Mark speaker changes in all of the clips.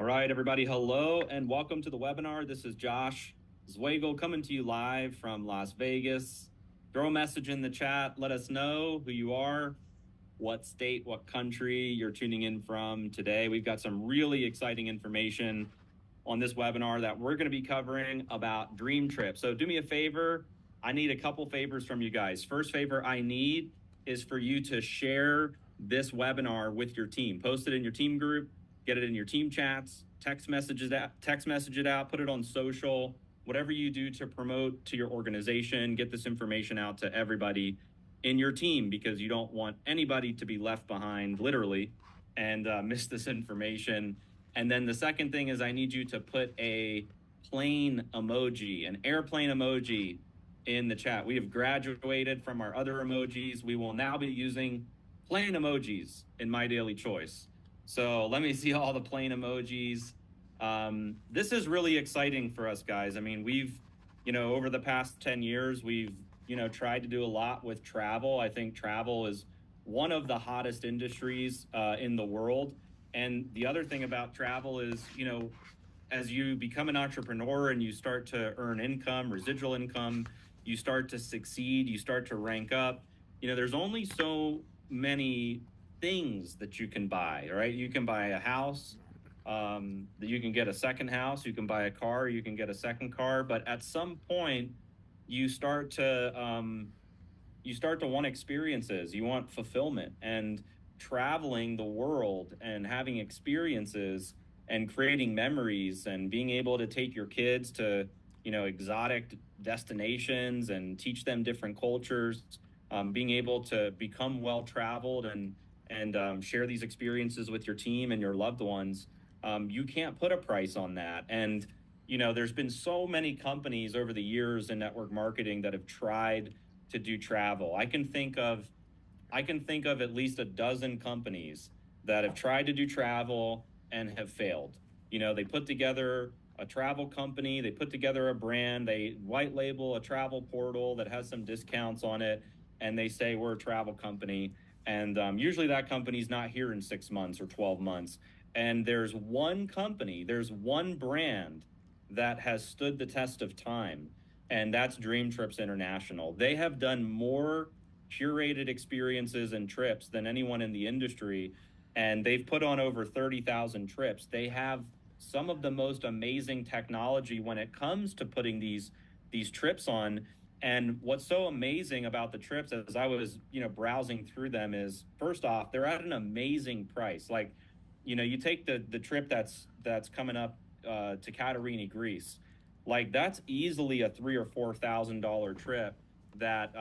Speaker 1: All right, everybody. Hello and welcome to the webinar. This is Josh Zwagil coming to you live from Las Vegas. Throw a message in the chat. Let us know who you are, what state, what country you're tuning in from today. We've got some really exciting information on this webinar that we're going to be covering about dream trips. So do me a favor. I need a couple favors from you guys. First favor I need is for you to share this webinar with your team. Post it in your team group, get it in your team chats, text message it out, put it on social, whatever you do to promote to your organization, get this information out to everybody in your team, because you don't want anybody to be left behind, literally, and miss this information. And then the second thing is I need you to put a plane emoji, an airplane emoji in the chat. We have graduated from our other emojis. We will now be using plane emojis in My Daily Choice. So let me see all the plane emojis. This is really exciting for us, guys. I mean, we've, over the past 10 years, we've, tried to do a lot with travel. I think travel is one of the hottest industries in the world. And the other thing about travel is, as you become an entrepreneur and you start to earn income, residual income, you start to succeed, you start to rank up, there's only so many things that you can buy, right? You can buy a house, you can get a second house, you can buy a car, you can get a second car, but at some point you start to want experiences, you want fulfillment, and traveling the world and having experiences and creating memories and being able to take your kids to, exotic destinations and teach them different cultures, being able to become well-traveled and share these experiences with your team and your loved ones. You can't put a price on that. And, there's been so many companies over the years in network marketing that have tried to do travel. I can think of at least a dozen companies that have tried to do travel and have failed. They put together a travel company, they put together a brand, they white label a travel portal that has some discounts on it, and they say we're a travel company. And usually that company's not here in 6 months or 12 months. And there's one company, there's one brand that has stood the test of time, and that's Dream Trips International. They have done more curated experiences and trips than anyone in the industry, and they've put on over 30,000 trips. They have some of the most amazing technology when it comes to putting these trips on. And what's so amazing about the trips, as I was, browsing through them, is first off, they're at an amazing price. Like, you take the trip that's coming up to Katerini, Greece. Like, that's easily a $3,000 or $4,000 trip that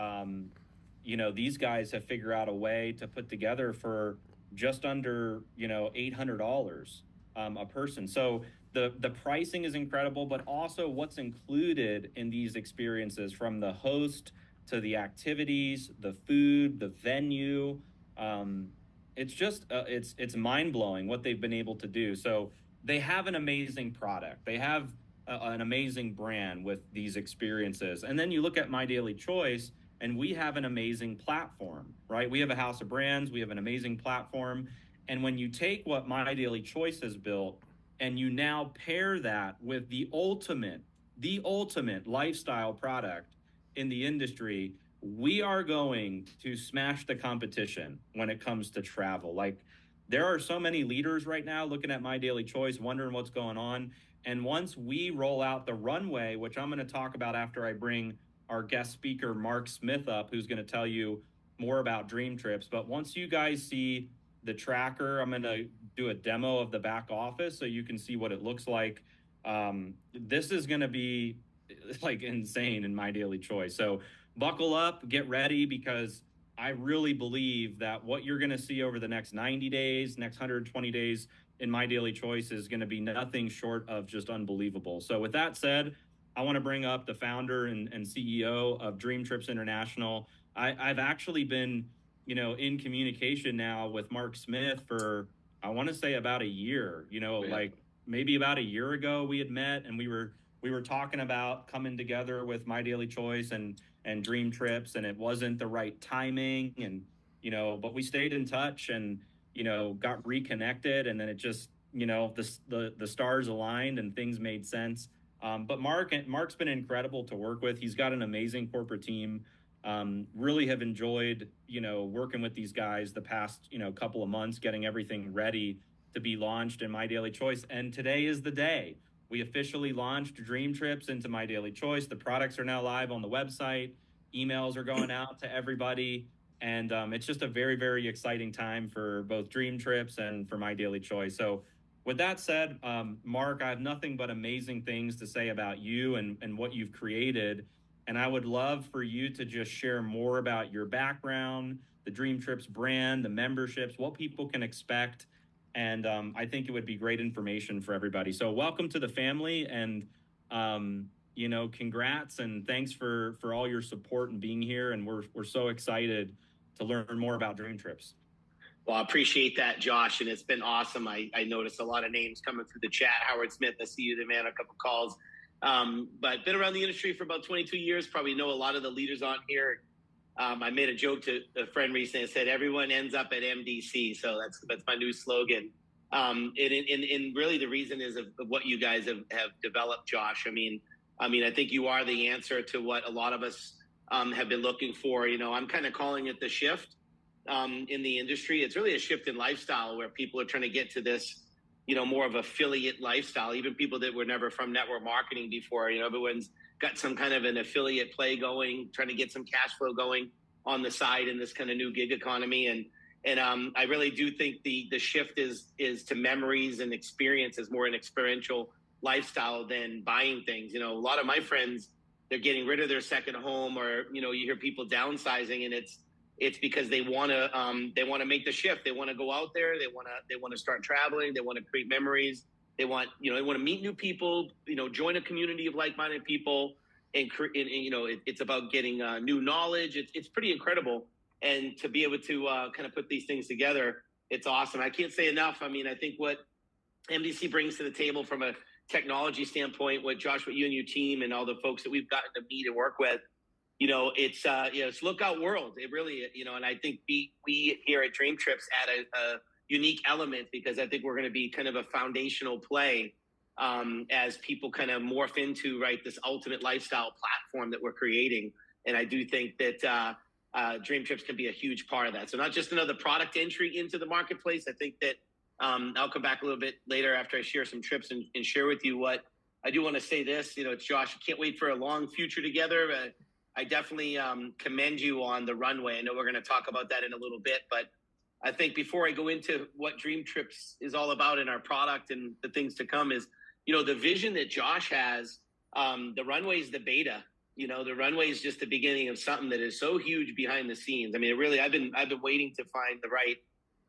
Speaker 1: these guys have figured out a way to put together for just under $800 a person. So the pricing is incredible, but also what's included in these experiences, from the host to the activities, the food, the venue. It's just it's mind-blowing what they've been able to do. So they have an amazing product. They have an amazing brand with these experiences. And then you look at My Daily Choice, and we have an amazing platform, right? We have a house of brands. We have an amazing platform. And when you take what My Daily Choice has built and you now pair that with the ultimate lifestyle product in the industry, we are going to smash the competition when it comes to travel. Like, there are so many leaders right now looking at My Daily Choice, wondering what's going on. And once we roll out the runway, which I'm going to talk about after I bring our guest speaker, Mark Smith, up, who's going to tell you more about Dream Trips. But once you guys see the tracker, I'm going to do a demo of the back office so you can see what it looks like. This is going to be like insane in My Daily Choice. So buckle up, get ready, because I really believe that what you're going to see over the next 90 days, next 120 days in My Daily Choice is going to be nothing short of just unbelievable. So with that said, I want to bring up the founder and CEO of Dream Trips International. I've actually been, in communication now with Mark Smith for, I want to say, about a year. Like maybe about a year ago we had met, and we were talking about coming together with My Daily Choice and Dream Trips, and it wasn't the right timing, and but we stayed in touch and got reconnected, and then it just the stars aligned and things made sense. But Mark's been incredible to work with. He's got an amazing corporate team. Really have enjoyed, working with these guys the past, couple of months, getting everything ready to be launched in My Daily Choice. And today is the day. We officially launched Dream Trips into My Daily Choice. The products are now live on the website. Emails are going out to everybody. And it's just a very, very exciting time for both Dream Trips and for My Daily Choice. So with that said, Mark, I have nothing but amazing things to say about you and what you've created. And I would love for you to just share more about your background, the Dream Trips brand, the memberships, what people can expect. And I think it would be great information for everybody. So welcome to the family, and congrats and thanks for all your support and being here. And we're so excited to learn more about Dream Trips.
Speaker 2: Well, I appreciate that, Josh, and it's been awesome. I noticed a lot of names coming through the chat. Howard Smith, I see you there, man, a couple calls. But been around the industry for about 22 years, probably know a lot of the leaders on here. I made a joke to a friend recently. I said, everyone ends up at MDC. So that's my new slogan. And really the reason is of what you guys have developed, Josh. I mean, I think you are the answer to what a lot of us have been looking for. I'm kind of calling it the shift in the industry. It's really a shift in lifestyle where people are trying to get to this, more of affiliate lifestyle. Even people that were never from network marketing before, everyone's got some kind of an affiliate play going, trying to get some cash flow going on the side in this kind of new gig economy. And I really do think the shift is to memories and experiences, more an experiential lifestyle than buying things. A lot of my friends, they're getting rid of their second home, or, you hear people downsizing, and it's because they want to make the shift. They want to go out there. They want to start traveling. They want to create memories. They want to meet new people, join a community of like-minded people, and it's about getting new knowledge. It's pretty incredible. And to be able to kind of put these things together, it's awesome. I can't say enough. I mean, I think what MDC brings to the table from a technology standpoint, what Josh, what you and your team and all the folks that we've gotten to meet and work with, it's lookout world. It really, and I think we here at Dream Trips add a unique element, because I think we're going to be kind of a foundational play as people kind of morph into, right, this ultimate lifestyle platform that we're creating. And I do think that Dream Trips can be a huge part of that. So not just another product entry into the marketplace. I think that I'll come back a little bit later after I share some trips and share with you what I do want to say this. It's Josh, I can't wait for a long future together. I definitely commend you on the runway. I know we're going to talk about that in a little bit, but I think before I go into what Dream Trips is all about in our product and the things to come is, the vision that Josh has, the runway is the beta. The runway is just the beginning of something that is so huge behind the scenes. I mean, really, I've been waiting to find the right,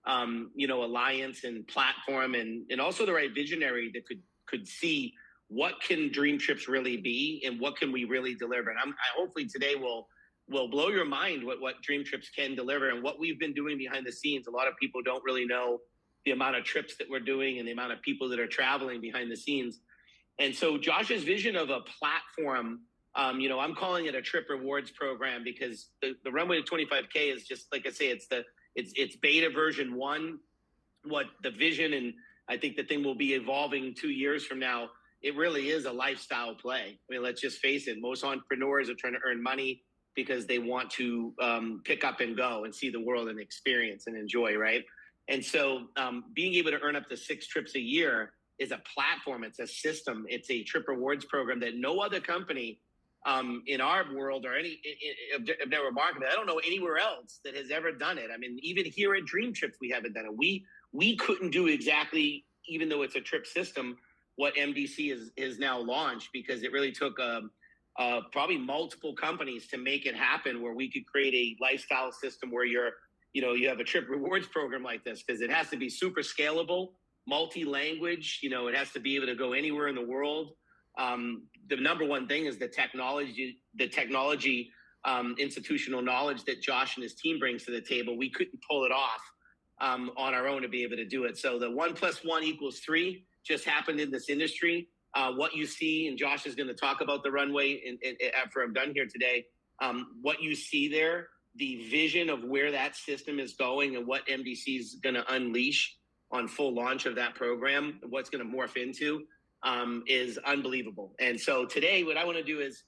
Speaker 2: alliance and platform and also the right visionary that could see what can Dream Trips really be and what can we really deliver. And I hopefully today will blow your mind what Dream Trips can deliver and what we've been doing behind the scenes. A lot of people don't really know the amount of trips that we're doing and the amount of people that are traveling behind the scenes. And so Josh's vision of a platform, I'm calling it a trip rewards program, because the runway to 25K is just, like I say, it's beta version 1. What the vision, and I think the thing will be evolving 2 years from now. It really is a lifestyle play. I mean, let's just face it. Most entrepreneurs are trying to earn money because they want to pick up and go and see the world and experience and enjoy, right? And so being able to earn up to 6 trips a year is a platform. It's a system. It's a trip rewards program that no other company in our world or any of network marketing, I don't know anywhere else that has ever done it. I mean, even here at Dream Trips, we haven't done it. We couldn't do exactly, even though it's a trip system, what MDC is now launched, because it really took probably multiple companies to make it happen, where we could create a lifestyle system where you have a trip rewards program like this, because it has to be super scalable, multi-language, it has to be able to go anywhere in the world. The number one thing is the technology, institutional knowledge that Josh and his team brings to the table. We couldn't pull it off on our own to be able to do it. So the 1 + 1 = 3 just happened in this industry. What you see, and Josh is going to talk about the runway and after I'm done here today, what you see there, the vision of where that system is going and what MDC is going to unleash on full launch of that program, what's going to morph into, is unbelievable. And so today, what I want to do is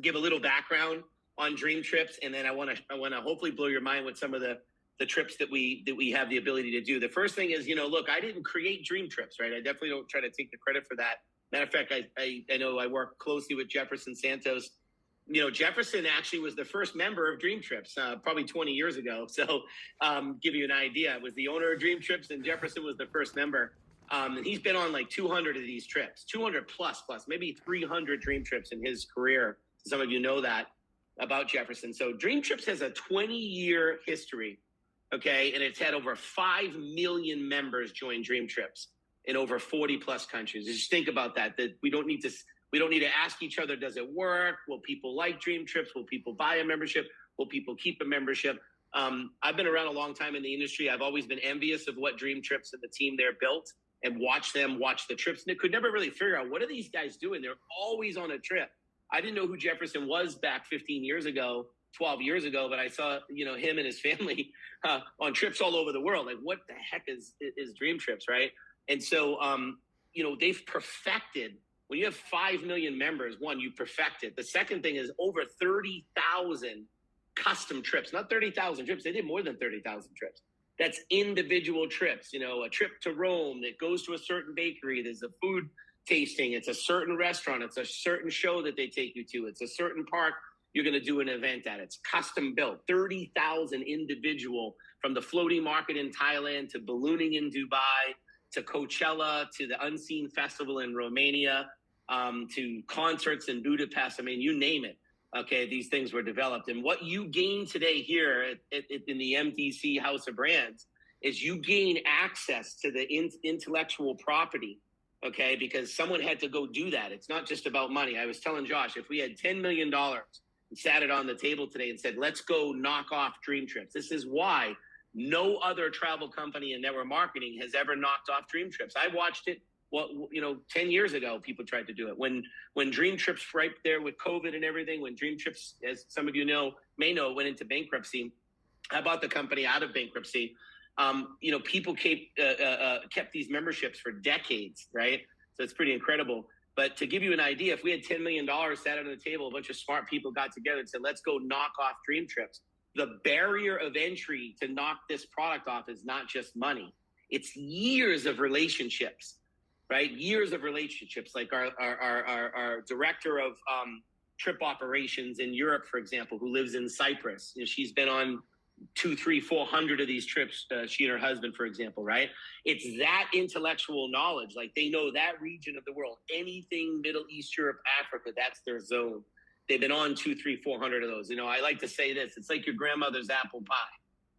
Speaker 2: give a little background on Dream Trips, and then I want to hopefully blow your mind with some of the trips that we have the ability to do. The first thing is, look, I didn't create Dream Trips, right? I definitely don't try to take the credit for that. Matter of fact, I know I work closely with Jefferson Santos. Jefferson actually was the first member of Dream Trips, probably 20 years ago. So give you an idea, it was the owner of Dream Trips, and Jefferson was the first member. And he's been on like 200 of these trips, 200 plus, maybe 300 Dream Trips in his career. Some of you know that about Jefferson. So Dream Trips has a 20-year history, okay? And it's had over 5 million members join Dream Trips in over 40 plus countries. Just think about that we don't need to ask each other, does it work? Will people like Dream Trips? Will people buy a membership? Will people keep a membership? I've been around a long time in the industry. I've always been envious of what Dream Trips and the team there built, and watch them watch the trips. And they could never really figure out, what are these guys doing? They're always on a trip. I didn't know who Jefferson was back 15 years ago, 12 years ago, but I saw, him and his family on trips all over the world. Like, what the heck is Dream Trips, right? And so, they've perfected, when you have 5 million members, one, you perfect it. The second thing is over 30,000 custom trips, not 30,000 trips. They did more than 30,000 trips. That's individual trips, a trip to Rome that goes to a certain bakery. There's a food tasting. It's a certain restaurant. It's a certain show that they take you to. It's a certain park you're going to do an event at. It's custom built. 30,000 individual, from the floating market in Thailand to ballooning in Dubai to Coachella to the Unseen Festival in Romania, to concerts in Budapest. I mean, you name it. Okay, these things were developed. And what you gain today here in the MDC House of Brands is you gain access to the intellectual property, okay, because someone had to go do that. It's not just about money. I was telling Josh, if we had $10 million and sat it on the table today and said, let's go knock off Dream Trips. This is why no other travel company in network marketing has ever knocked off Dream Trips. I watched it. 10 years ago, people tried to do it. When Dream Trips, right there with COVID and everything, when Dream Trips, as some of you may know, went into bankruptcy, I bought the company out of bankruptcy. People kept these memberships for decades, right? So it's pretty incredible. But to give you an idea, if we had $10 million sat on the table, a bunch of smart people got together and said, let's go knock off Dream Trips. The barrier of entry to knock this product off is not just money. It's years of relationships. Right? Years of relationships, like our director of trip operations in Europe, for example, who lives in Cyprus. She's been on 200, 300, 400 of these trips, she and her husband, for example, right? It's that intellectual knowledge. Like, they know that region of the world, anything Middle East, Europe, Africa, that's their zone. They've been on 200, 300, 400 of those. I like to say this, it's like your grandmother's apple pie.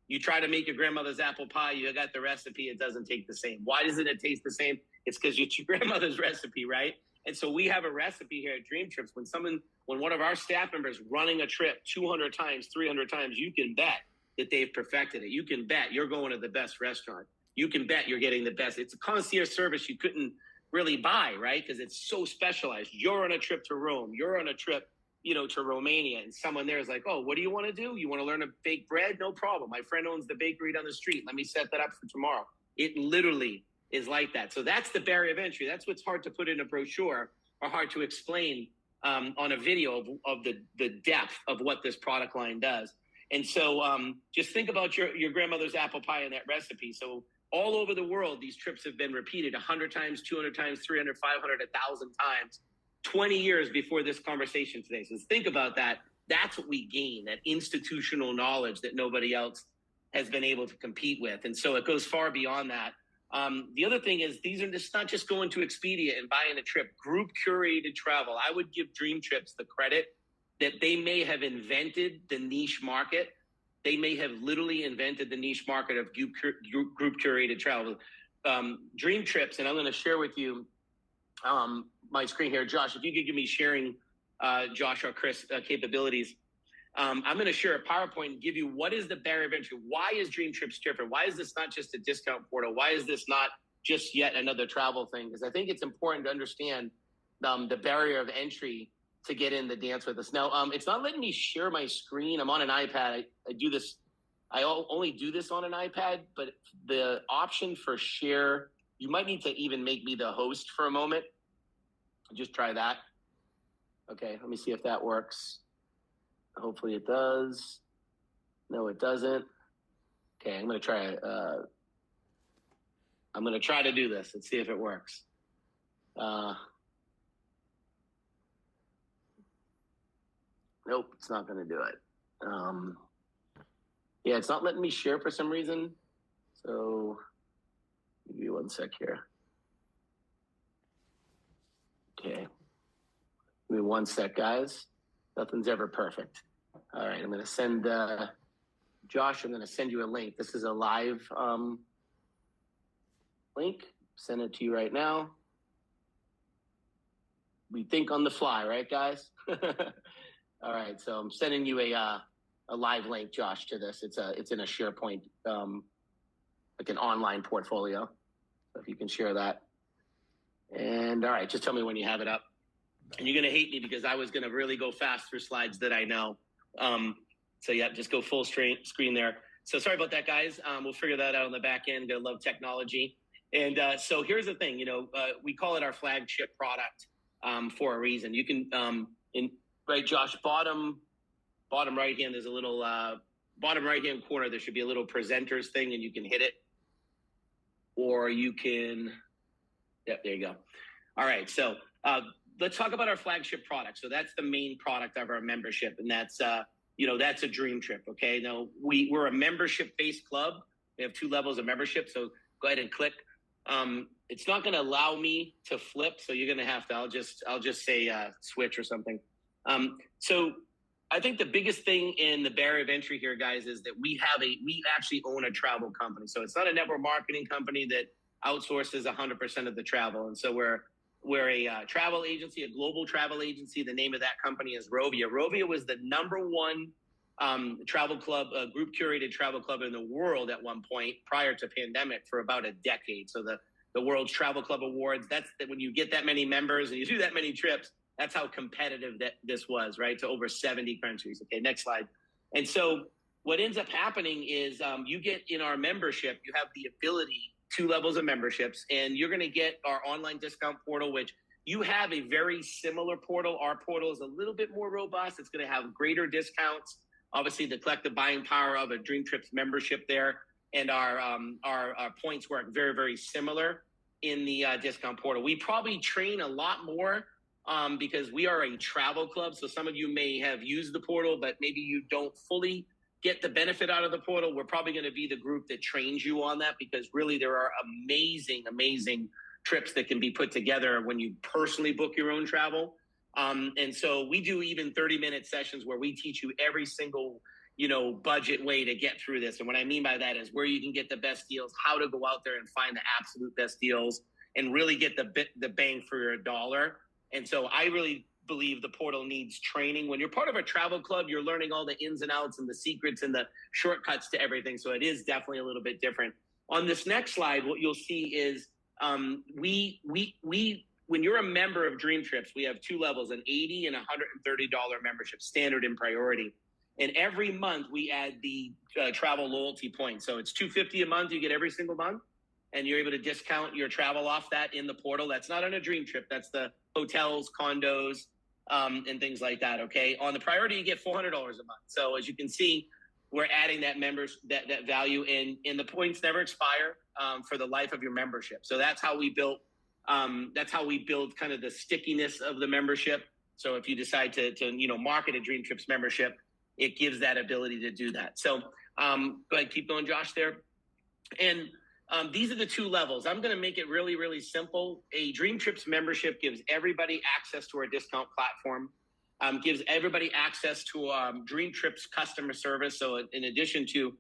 Speaker 2: You try to make your grandmother's apple pie, you got the recipe, it doesn't taste the same. Why doesn't it taste the same? It's because it's your grandmother's recipe, right? And so we have a recipe here at Dream Trips. When one of our staff members running a trip 200 times, 300 times, you can bet that they've perfected it. You can bet you're going to the best restaurant. You can bet you're getting the best. It's a concierge service you couldn't really buy, right? Because it's so specialized. You're on a trip to Rome. You're on a trip, to Romania, and someone there is like, oh, what do you want to do? You want to learn to bake bread? No problem. My friend owns the bakery down the street. Let me set that up for tomorrow. It literally is like that. So that's the barrier of entry. That's what's hard to put in a brochure or hard to explain on a video of the depth of what this product line does. And so just think about your grandmother's apple pie and that recipe. So all over the world, these trips have been repeated 100 times, 200 times, 300, 500, 1,000 times, 20 years before this conversation today. So think about that. That's what we gain, that institutional knowledge that nobody else has been able to compete with. And so it goes far beyond that. The other thing is, these are just not just going to Expedia and buying a trip. Group curated travel. I would give Dream Trips the credit that they may have invented the niche market. They may have literally invented the niche market of group curated travel. Dream Trips, and I'm going to share with you my screen here. Josh, if you could give me sharing, Josh or Chris, capabilities. I'm going to share a PowerPoint and give you what is the barrier of entry. Why is Dream Trips different? Why is this not just a discount portal? Why is this not just yet another travel thing? Because I think it's important to understand the barrier of entry to get in the dance with us. Now, it's not letting me share my screen. I'm on an iPad. I do this I only do this on an iPad, but the option for share, you might need to even make me the host for a moment. Just try that. Okay, let me see if that works. Hopefully it does. No, it doesn't. Okay, I'm going to try. I'm going to try to do this. Let's see if it works. Nope, it's not going to do it. Yeah, it's not letting me share for some reason. So give me 1 sec here. Okay. Give me 1 sec, guys. Nothing's ever perfect. All right, I'm going to send Josh, I'm going to send you a link. This is a live link. Send it to you right now. We think on the fly, right, guys? All right, so I'm sending you a live link, Josh, to this. It's in a SharePoint, like an online portfolio. So if you can share that. And all right, just tell me when you have it up. And you're going to hate me because I was going to really go fast through slides that I know. So yeah, just go full screen there. So sorry about that, guys. We'll figure that out on the back end. Gonna love technology. And so here's the thing, we call it our flagship product for a reason. You can, right, Josh, bottom right hand, there's a little, bottom right hand corner, there should be a little presenters thing and you can hit it. Or you can, yep, there you go. All right, so let's talk about our flagship product. So that's the main product of our membership, and that's that's a dream trip. Okay, now we're a membership-based club. We have 2 levels of membership. So go ahead and click. It's not going to allow me to flip, so you're going to have to. I'll just say switch or something. So I think the biggest thing in the barrier of entry here, guys, is that we actually own a travel company. So it's not a network marketing company that outsources 100% of the travel, and so we're a travel agency, a global travel agency. The name of that company is Rovia. Rovia was the #1 travel club, group curated travel club in the world at one point prior to pandemic for about a decade. So the World's Travel Club Awards, when you get that many members and you do that many trips, that's how competitive that this was, right? To over 70 countries. Okay, next slide. And so what ends up happening is you get in our membership, you have the ability, 2 levels of memberships, and you're going to get our online discount portal, which you have a very similar portal. Our portal is a little bit more robust. It's going to have greater discounts. Obviously, the collective buying power of a Dream Trips membership there, and our points work very, very similar in the discount portal. We probably train a lot more because we are a travel club. So some of you may have used the portal, but maybe you don't fully get the benefit out of the portal. We're probably going to be the group that trains you on that, because really there are amazing, amazing trips that can be put together when you personally book your own travel. And so we do even 30-minute sessions where we teach you every single, budget way to get through this. And what I mean by that is where you can get the best deals, how to go out there and find the absolute best deals and really get the bang for your dollar. And so I really believe the portal needs training. When you're part of a travel club, you're learning all the ins and outs and the secrets and the shortcuts to everything. So it is definitely a little bit different. On this next slide, what you'll see is when you're a member of Dream Trips, we have 2 levels, an $80 and $130 membership, standard and priority. And every month we add the travel loyalty points. So it's $250 a month you get every single month, and you're able to discount your travel off that in the portal. That's not on a Dream Trip. That's the hotels, condos, and things like that. Okay. On the priority, you get $400 a month. So as you can see, we're adding that that value in, and the points never expire for the life of your membership. So that's how we built. That's how we build kind of the stickiness of the membership. So if you decide to market a Dream Trips membership, it gives that ability to do that. So go ahead, keep going, Josh, there. And these are the 2 levels. I'm going to make it really, really simple. A Dream Trips membership gives everybody access to our discount platform, gives everybody access to Dream Trips customer service. So in addition to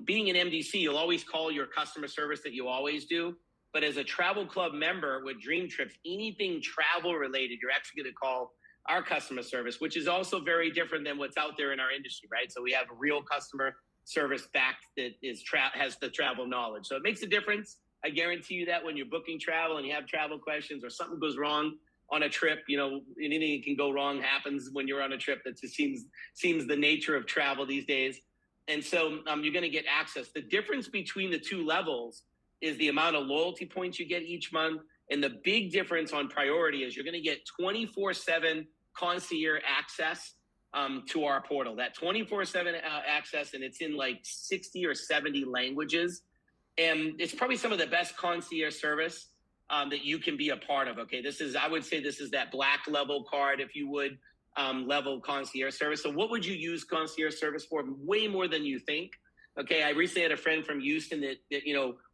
Speaker 2: being an MDC, you'll always call your customer service that you always do. But as a travel club member with Dream Trips, anything travel related, you're actually going to call our customer service, which is also very different than what's out there in our industry, right? So we have a real customer service back that has the travel knowledge. So it makes a difference. I guarantee you that when you're booking travel and you have travel questions or something goes wrong on a trip, anything can go wrong happens when you're on a trip. That just seems the nature of travel these days. And so you're going to get access. The difference between the two levels is the amount of loyalty points you get each month. And the big difference on priority is you're going to get 24/7 concierge access to our portal. That 24/7 access, and it's in like 60 or 70 languages. And it's probably some of the best concierge service that you can be a part of. Okay, I would say this is that black level card, if you would, level concierge service. So what would you use concierge service for? Way more than you think. Okay, I recently had a friend from Houston that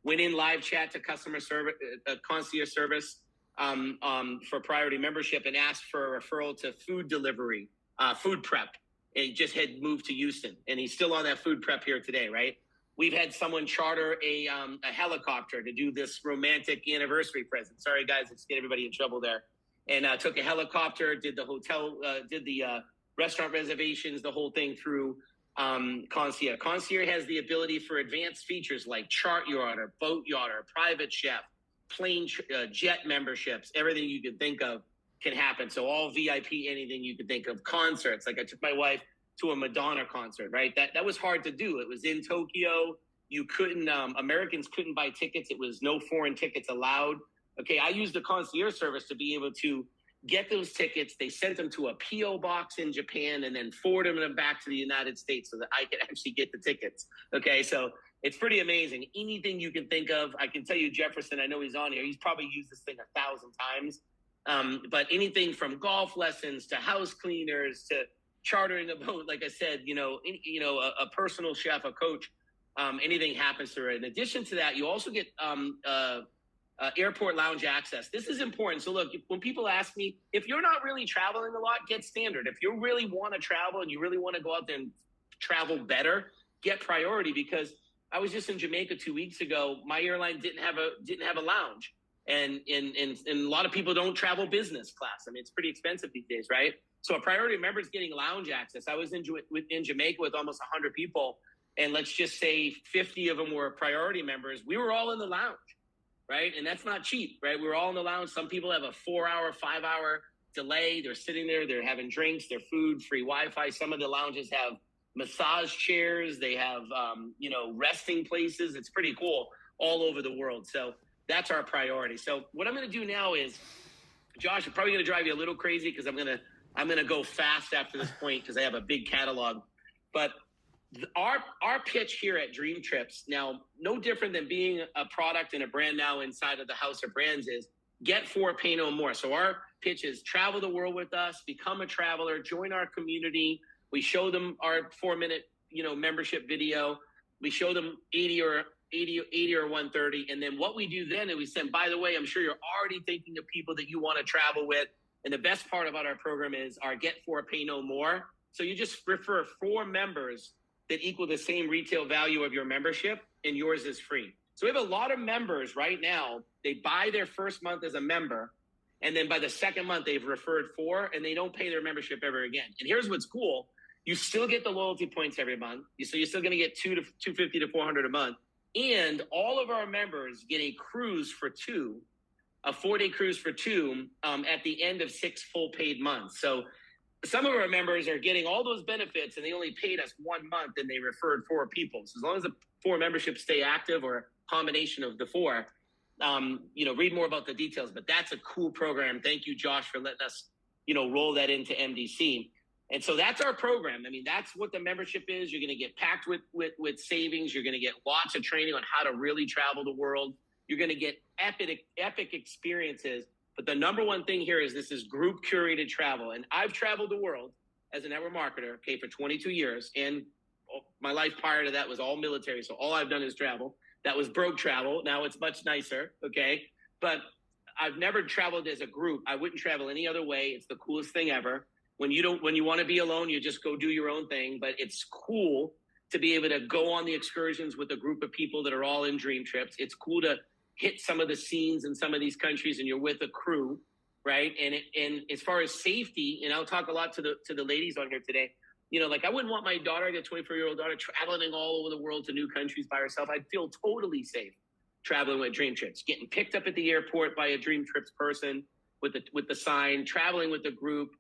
Speaker 2: went in live chat to customer service, concierge service for priority membership, and asked for a referral to food delivery, food prep. And he just had moved to Houston, and he's still on that food prep here today, right? We've had someone charter a helicopter to do this romantic anniversary present. Sorry, guys, it's getting everybody in trouble there. And took a helicopter, did the hotel, did the restaurant reservations, the whole thing through concierge. Concierge has the ability for advanced features like chart yarder, boat yarder, private chef, plane jet memberships. Everything you can think of can happen. So all VIP, anything you can think of. Concerts, like I took my wife to a Madonna concert, right? That was hard to do. It was in Tokyo. You couldn't, Americans couldn't buy tickets. It was no foreign tickets allowed. Okay, I used the concierge service to be able to get those tickets. They sent them to a P.O. box in Japan and then forwarded them back to the United States so that I could actually get the tickets. Okay, so it's pretty amazing. Anything you can think of. I can tell you, Jefferson, I know he's on here. He's probably used this thing 1,000 times. But anything from golf lessons to house cleaners to chartering a boat, like I said, a personal chef, a coach, anything happens to it. In addition to that, you also get airport lounge access. This is important. So look, when people ask me, if you're not really traveling a lot, get standard. If you really want to travel and you really want to go out there and travel better, get priority. Because I was just in Jamaica 2 weeks ago. My airline didn't have a lounge. And a lot of people don't travel business class. I mean, it's pretty expensive these days, right? So a priority member is getting lounge access. I was in Jamaica with almost 100 people, and let's just say 50 of them were priority members. We were all in the lounge, right? And that's not cheap, right? We were all in the lounge. Some people have a 4-hour, 5-hour delay. They're sitting there. They're having drinks, their food, free Wi-Fi. Some of the lounges have massage chairs. They have, resting places. It's pretty cool all over the world. So that's our priority. So what I'm going to do now is, Josh, I'm probably going to drive you a little crazy because I'm going to go fast after this point because I have a big catalog. But our pitch here at Dream Trips, now no different than being a product and a brand now inside of the House of Brands, is get 4, pay no more. So our pitch is travel the world with us, become a traveler, join our community. We show them our 4-minute, membership video. We show them 80 or 130. And then what we do then is we send, by the way, I'm sure you're already thinking of people that you want to travel with. And the best part about our program is our get 4, pay no more. So you just refer 4 members that equal the same retail value of your membership, and yours is free. So we have a lot of members right now. They buy their first month as a member, and then by the second month, they've referred 4, and they don't pay their membership ever again. And here's what's cool. You still get the loyalty points every month. So you're still going to get $250 to $400 a month. And all of our members get a cruise for 2, a 4-day cruise for 2 at the end of 6 full paid months. So some of our members are getting all those benefits, and they only paid us 1 month, and they referred 4 people. So as long as the 4 memberships stay active, or a combination of the 4, read more about the details. But that's a cool program. Thank you, Josh, for letting us, roll that into MDC. And so that's our program. I mean, that's what the membership is. You're going to get packed with savings. You're going to get lots of training on how to really travel the world. You're going to get epic experiences. But the number one thing here is this is group curated travel. And I've traveled the world as a network marketer, for 22 years. And my life prior to that was all military. So all I've done is travel. That was broke travel. Now it's much nicer. Okay. But I've never traveled as a group. I wouldn't travel any other way. It's the coolest thing ever. When you want to be alone, you just go do your own thing. But it's cool to be able to go on the excursions with a group of people that are all in Dream Trips. It's cool to hit some of the scenes in some of these countries, and you're with a crew, right? And as far as safety, and I'll talk a lot to the ladies on here today. I wouldn't want my daughter, the 24-year-old daughter, traveling all over the world to new countries by herself. I'd feel totally safe traveling with Dream Trips, getting picked up at the airport by a Dream Trips person with the sign, traveling with the group.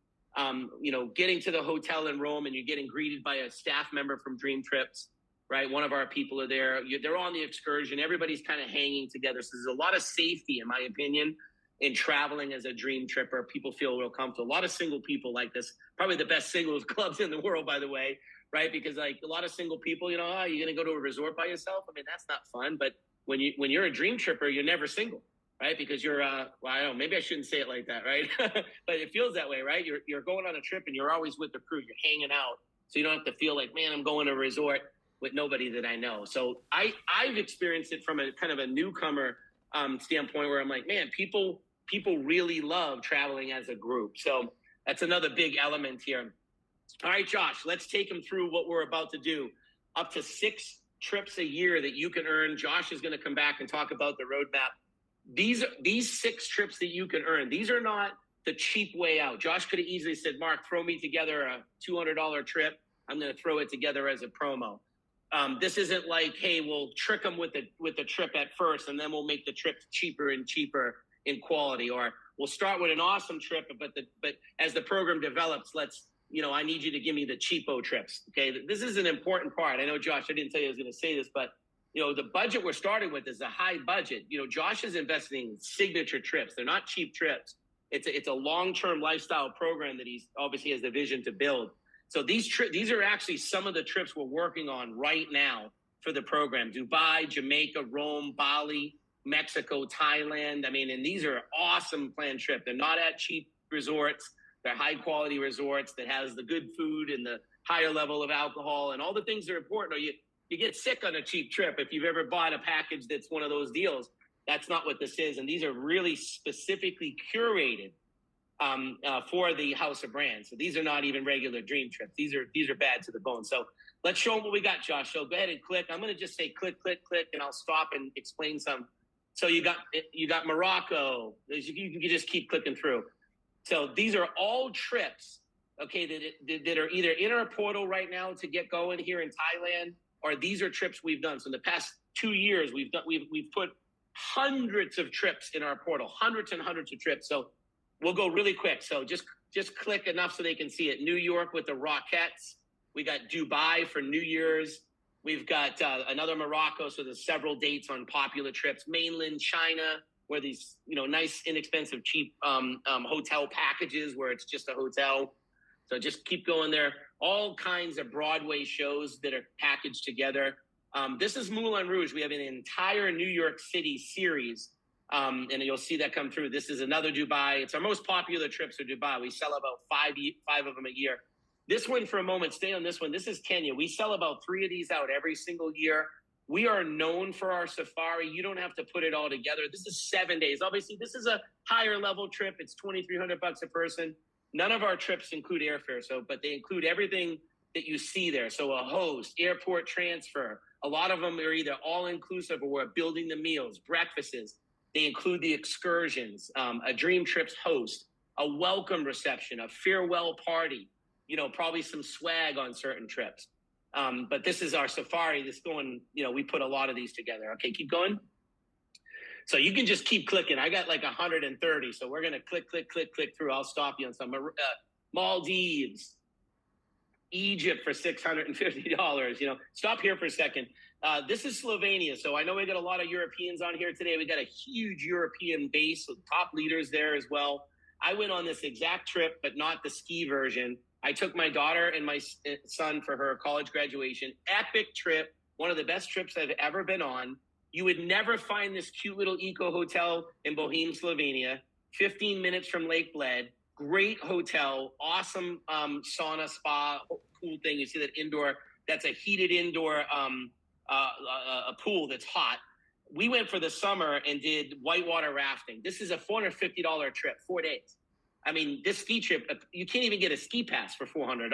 Speaker 2: Getting to the hotel in Rome, and you're getting greeted by a staff member from Dream Trips. right? One of our people are there. They're on the excursion. Everybody's kind of hanging together. So there's a lot of safety, in my opinion, in traveling as a dream tripper. People feel real comfortable. A lot of single people like this. Probably the best singles clubs in the world, by the way, right? Because like a lot of single people, you're going to go to a resort by yourself. I mean, that's not fun. But when you're a dream tripper, you're never single, right? Because you're, well, I don't know, maybe I shouldn't say it like that, right? But it feels that way, right? You're going on a trip and you're always with the crew. You're hanging out. So you don't have to feel like, man, I'm going to a resort with nobody that I know. So I've experienced it from a kind of a newcomer standpoint where I'm like, man, people really love traveling as a group. So that's another big element here. All right, Josh, let's take them through what we're about to do. Up to 6 trips a year that you can earn. Josh is going to come back and talk about the roadmap. These 6 trips that you can earn, these are not the cheap way out. Josh could have easily said, Mark, throw me together a $200 trip. I'm going to throw it together as a promo. This isn't like, hey, we'll trick them with the trip at first, and then we'll make the trip cheaper and cheaper in quality, or we'll start with an awesome trip, but as the program develops, I need you to give me the cheapo trips. Okay, this is an important part. I know, Josh, I didn't tell you I was going to say this, but the budget we're starting with is a high budget. Josh is investing in signature trips. They're not cheap trips. It's a long-term lifestyle program that he's obviously has the vision to build. So these are actually some of the trips we're working on right now for the program: Dubai, Jamaica, Rome, Bali, Mexico, Thailand. I mean, and these are awesome planned trips. They're not at cheap resorts. They're high quality resorts that has the good food and the higher level of alcohol and all the things that are important. Or you get sick on a cheap trip if you've ever bought a package that's one of those deals. That's not what this is. And these are really specifically curated for the House of Brands. So these are not even regular dream trips. These are bad to the bone. So let's show them what we got, Josh. So go ahead and click. I'm going to just say click, click, click, and I'll stop and explain some. So you got Morocco. You can just keep clicking through. So these are all trips, okay, that are either in our portal right now to get going here in Thailand, or these are trips we've done. So in the past 2 years, we've put hundreds of trips in our portal, hundreds and hundreds of trips. So we'll go really quick. So just click enough so they can see it. New York with the Rockettes. We got Dubai for New Year's. We've got another Morocco. So there's several dates on popular trips. Mainland China, where these, nice, inexpensive, cheap hotel packages where it's just a hotel. So just keep going there. All kinds of Broadway shows that are packaged together. This is Moulin Rouge. We have an entire New York City series. And you'll see that come through. This is another Dubai. It's our most popular trips to Dubai. We sell about five of them a year. This one, for a moment, stay on this one. This is Kenya. We sell about 3 of these out every single year. We are known for our safari. You don't have to put it all together. This is 7 days. Obviously, this is a higher level trip. It's $2,300 a person. None of our trips include airfare, but they include everything that you see there. So a host, airport transfer. A lot of them are either all inclusive or we're building the meals, breakfasts. They include the excursions, a dream trips host, a welcome reception, a farewell party, probably some swag on certain trips. But this is our safari. This going, we put a lot of these together. Okay, keep going. So you can just keep clicking. I got like 130. So we're going to click through. I'll stop you on some. Maldives, Egypt for $650. Stop here for a second. This is Slovenia. So I know we got a lot of Europeans on here today. We got a huge European base with top leaders there as well. I went on this exact trip, but not the ski version. I took my daughter and my son for her college graduation. Epic trip. One of the best trips I've ever been on. You would never find this cute little eco hotel in Bohemia, Slovenia. 15 minutes from Lake Bled. Great hotel. Awesome sauna, spa, pool thing. You see that indoor. That's a heated indoor a pool that's hot. We went for the summer and did whitewater rafting. This is a $450 trip, 4 days. I mean, this ski trip, you can't even get a ski pass for $400.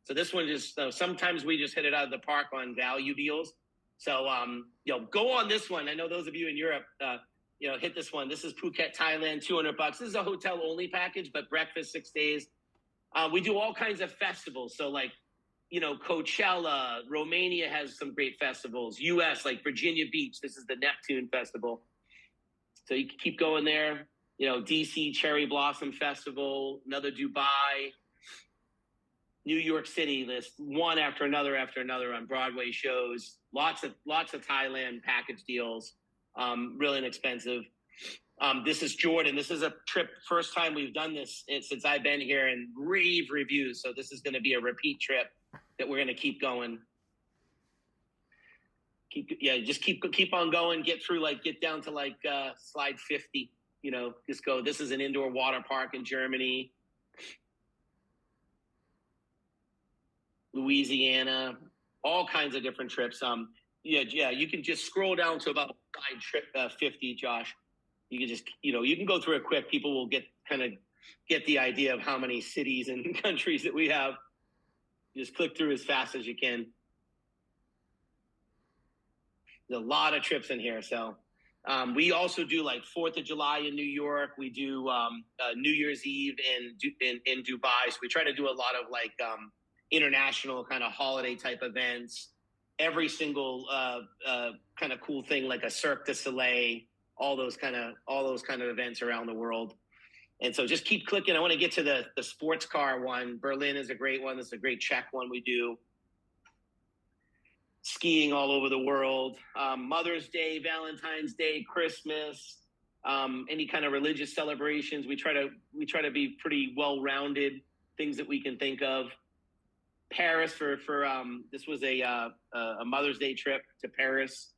Speaker 2: So this one just, sometimes we just hit it out of the park on value deals. So, go on this one. I know those of you in Europe, hit this one. This is Phuket, Thailand, $200. This is a hotel only package, but breakfast 6 days. We do all kinds of festivals. So like, Coachella, Romania has some great festivals. US, like Virginia Beach, this is the Neptune Festival. So you can keep going there. DC Cherry Blossom Festival, another Dubai. New York City list, one after another on Broadway shows. Lots of Thailand package deals, really inexpensive. This is Jordan. This is a trip, first time we've done this since I've been here, and rave reviews. So this is going to be a repeat trip that we're going to keep going. Just keep on going. Get down to slide 50. Just go. This is an indoor water park in Germany. Louisiana, all kinds of different trips. You can just scroll down to about slide trip 50, Josh. You can just, you can go through it quick. People will get the idea of how many cities and countries that we have. Just click through as fast as you can. There's a lot of trips in here. So we also do like 4th of July in New York. We do New Year's Eve in Dubai. So we try to do a lot of international kind of holiday type events. Every single kind of cool thing, like a Cirque du Soleil, all those kind of events around the world. And so just keep clicking. I want to get to the sports car one. Berlin is a great one. This is a great Czech one we do. Skiing all over the world. Mother's Day, Valentine's Day, Christmas, any kind of religious celebrations. We try to be pretty well-rounded, things that we can think of. Paris for this was a Mother's Day trip to Paris.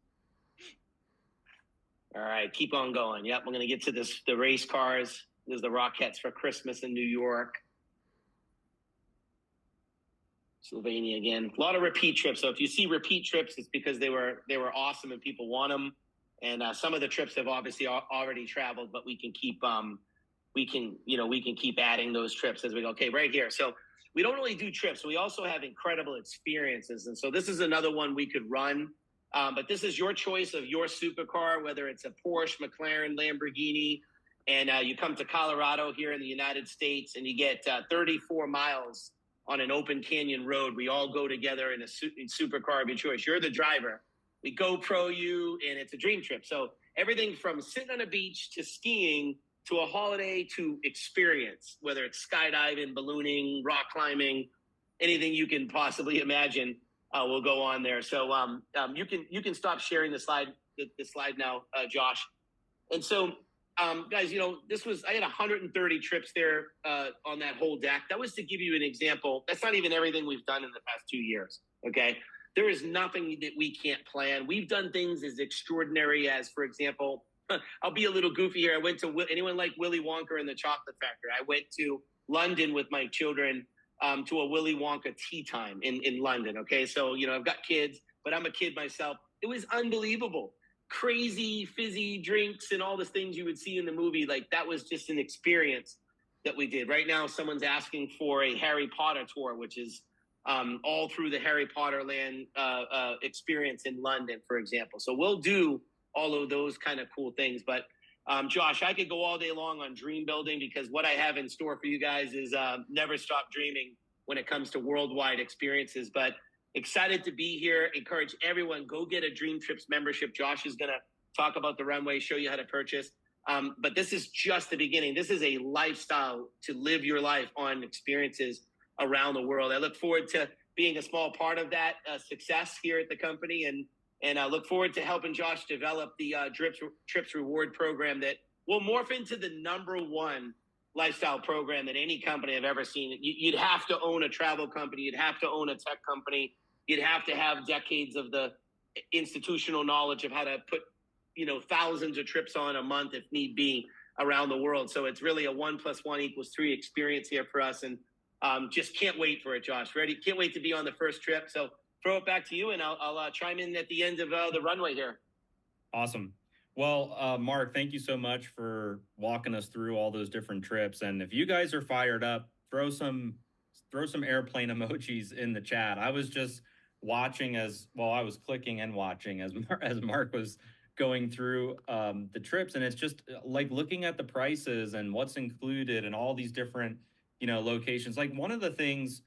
Speaker 2: All right, keep on going. Yep, we're going to get to the race cars. There's the Rockettes for Christmas in New York. Slovenia again. A lot of repeat trips. So if you see repeat trips, it's because they were awesome and people want them. And some of the trips have obviously already traveled, but we can keep keep adding those trips as we go. Okay, right here. So we don't only do trips. We also have incredible experiences. And so this is another one we could run. But this is your choice of your supercar, whether it's a Porsche, McLaren, Lamborghini, and you come to Colorado here in the United States and you get 34 miles on an open canyon road. We all go together in a supercar of your choice. You're the driver. We GoPro you, and it's a dream trip. So everything from sitting on a beach to skiing to a holiday to experience, whether it's skydiving, ballooning, rock climbing, anything you can possibly imagine, will go on there. So you can stop sharing the slide now, Josh. And so, guys, I had 130 trips there on that whole deck. That was to give you an example. That's not even everything we've done in the past 2 years. Okay. There is nothing that we can't plan. We've done things as extraordinary as, for example, I'll be a little goofy here. I went to anyone like Willy Wonka and the Chocolate Factory. I went to London with my children to a Willy Wonka tea time in London. Okay. So, I've got kids, but I'm a kid myself. It was unbelievable. Crazy fizzy drinks and all the things you would see in the movie. Like, that was just an experience that we did. Right now, someone's asking for a Harry Potter tour, which is all through the Harry Potter land experience in London, for example. So we'll do all of those kind of cool things. But Josh, I could go all day long on dream building, because what I have in store for you guys is never stop dreaming when it comes to worldwide experiences. But excited to be here. Encourage everyone, go get a Dream Trips membership. Josh is going to talk about the runway, show you how to purchase. But this is just the beginning. This is a lifestyle to live your life on experiences around the world. I look forward to being a small part of that success here at the company. And I look forward to helping Josh develop the Trips Reward program that will morph into the #1 lifestyle program that any company I've ever seen. You'd have to own a travel company. You'd have to own a tech company. You'd have to have decades of the institutional knowledge of how to put, thousands of trips on a month if need be around the world. So it's really a 1 + 1 = 3 experience here for us. And just can't wait for it, Josh. Ready? Can't wait to be on the first trip. So throw it back to you, and I'll chime in at the end of the runway here.
Speaker 1: Awesome. Well, Mark, thank you so much for walking us through all those different trips. And if you guys are fired up, throw some airplane emojis in the chat. I was just watching I was clicking and watching as Mark was going through the trips, and it's just like looking at the prices and what's included and all these different locations. Like, one of the things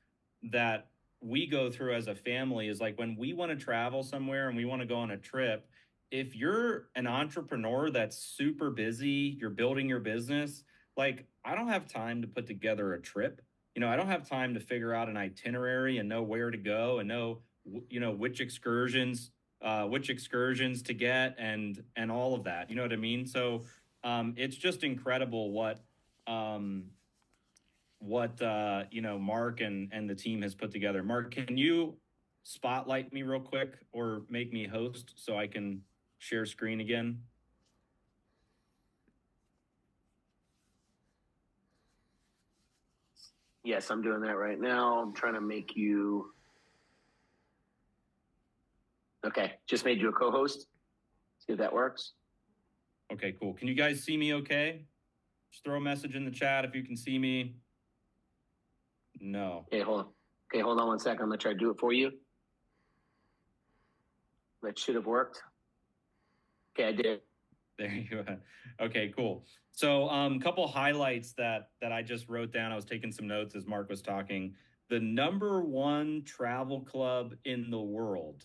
Speaker 1: that we go through as a family is, like, when we want to travel somewhere and we want to go on a trip, if you're an entrepreneur that's super busy, you're building your business, like, I don't have time to put together a trip. I don't have time to figure out an itinerary and know where to go and know, which excursions to get and all of that. You know what I mean? So it's just incredible um, what Mark and the team has put together. Mark, can you spotlight me real quick or make me host so I can share screen again?
Speaker 2: Yes, I'm doing that right now. I'm trying to make you. Okay, just made you a co-host. See if that works.
Speaker 1: Okay, cool. Can you guys see me okay? Just throw a message in the chat if you can see me. No.
Speaker 2: Okay, hold on. Okay, hold on one second. I'm gonna try to do it for you. That should have worked. Okay, I did.
Speaker 1: There you go. Okay, cool. So, couple highlights that I just wrote down. I was taking some notes as Mark was talking. The number one travel club in the world.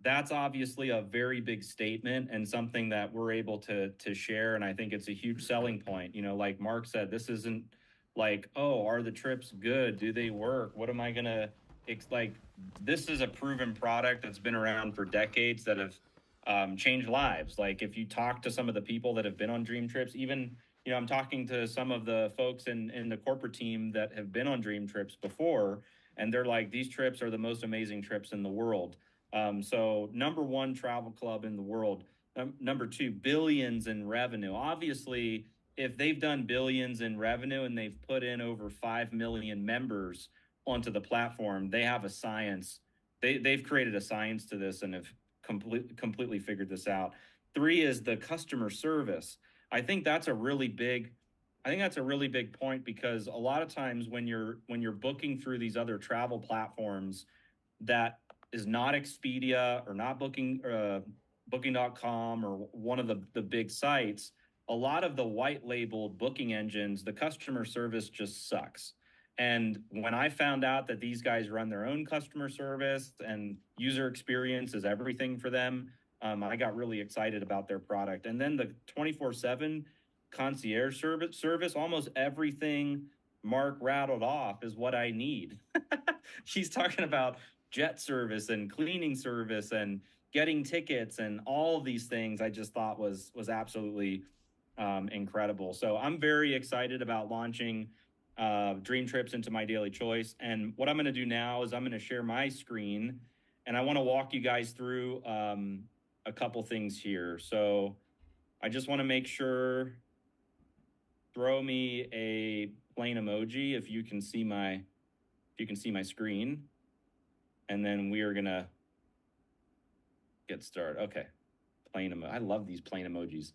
Speaker 1: That's obviously a very big statement and something that we're able to share. And I think it's a huge selling point. Like Mark said, this isn't like, oh, are the trips good? Do they work? What am I gonna like? This is a proven product that's been around for decades that have changed lives. Like if you talk to some of the people that have been on Dream Trips, even I'm talking to some of the folks in the corporate team that have been on Dream Trips before, and they're like, these trips are the most amazing trips in the world. So number one travel club in the world. Number two, billions in revenue. Obviously, if they've done billions in revenue and they've put in over 5 million members onto the platform, they have a science. They've created a science to this and have completely figured this out. Three is the customer service. I think that's a really big point because a lot of times when you're booking through these other travel platforms that is not Expedia or not booking.com or one of the big sites, a lot of the white labeled booking engines, the customer service just sucks. And when I found out that these guys run their own customer service and user experience is everything for them, I got really excited about their product. And then the 24/7 concierge service, almost everything Mark rattled off is what I need. She's talking about jet service and cleaning service and getting tickets and all of these things. I just thought was absolutely incredible. So I'm very excited about launching Dream Trips into my daily choice. And what I'm going to do now is I'm going to share my screen, and I want to walk you guys through a couple things here. So I just want to make sure. Throw me a plain emoji if you can see my screen, and then we are gonna get started. Okay, plain emoji. I love these plain emojis.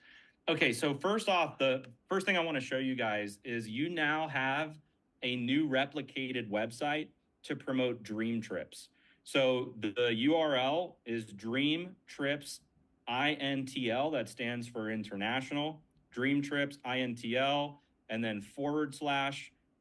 Speaker 1: Okay, so first off, the first thing I want to show you guys is you now have a new replicated website to promote Dream Trips. So the URL is Dream Trips INTL. That stands for international. Dream Trips INTL, and then /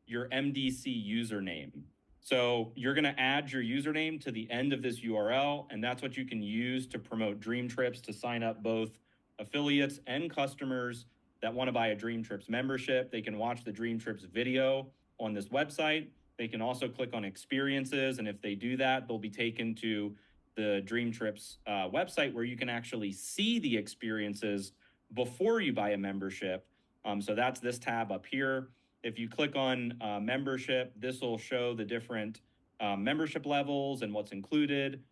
Speaker 1: your MDC username. So you're going to add your username to the end of this URL, and that's what you can use to promote Dream Trips, to sign up both affiliates and customers that want to buy a Dream Trips membership. They can watch the Dream Trips video on this website. They can also click on experiences, and if they do that, they'll be taken to the Dream Trips website where you can actually see the experiences before you buy a membership. So that's this tab up here. If you click on membership, this will show the different membership levels and what's included.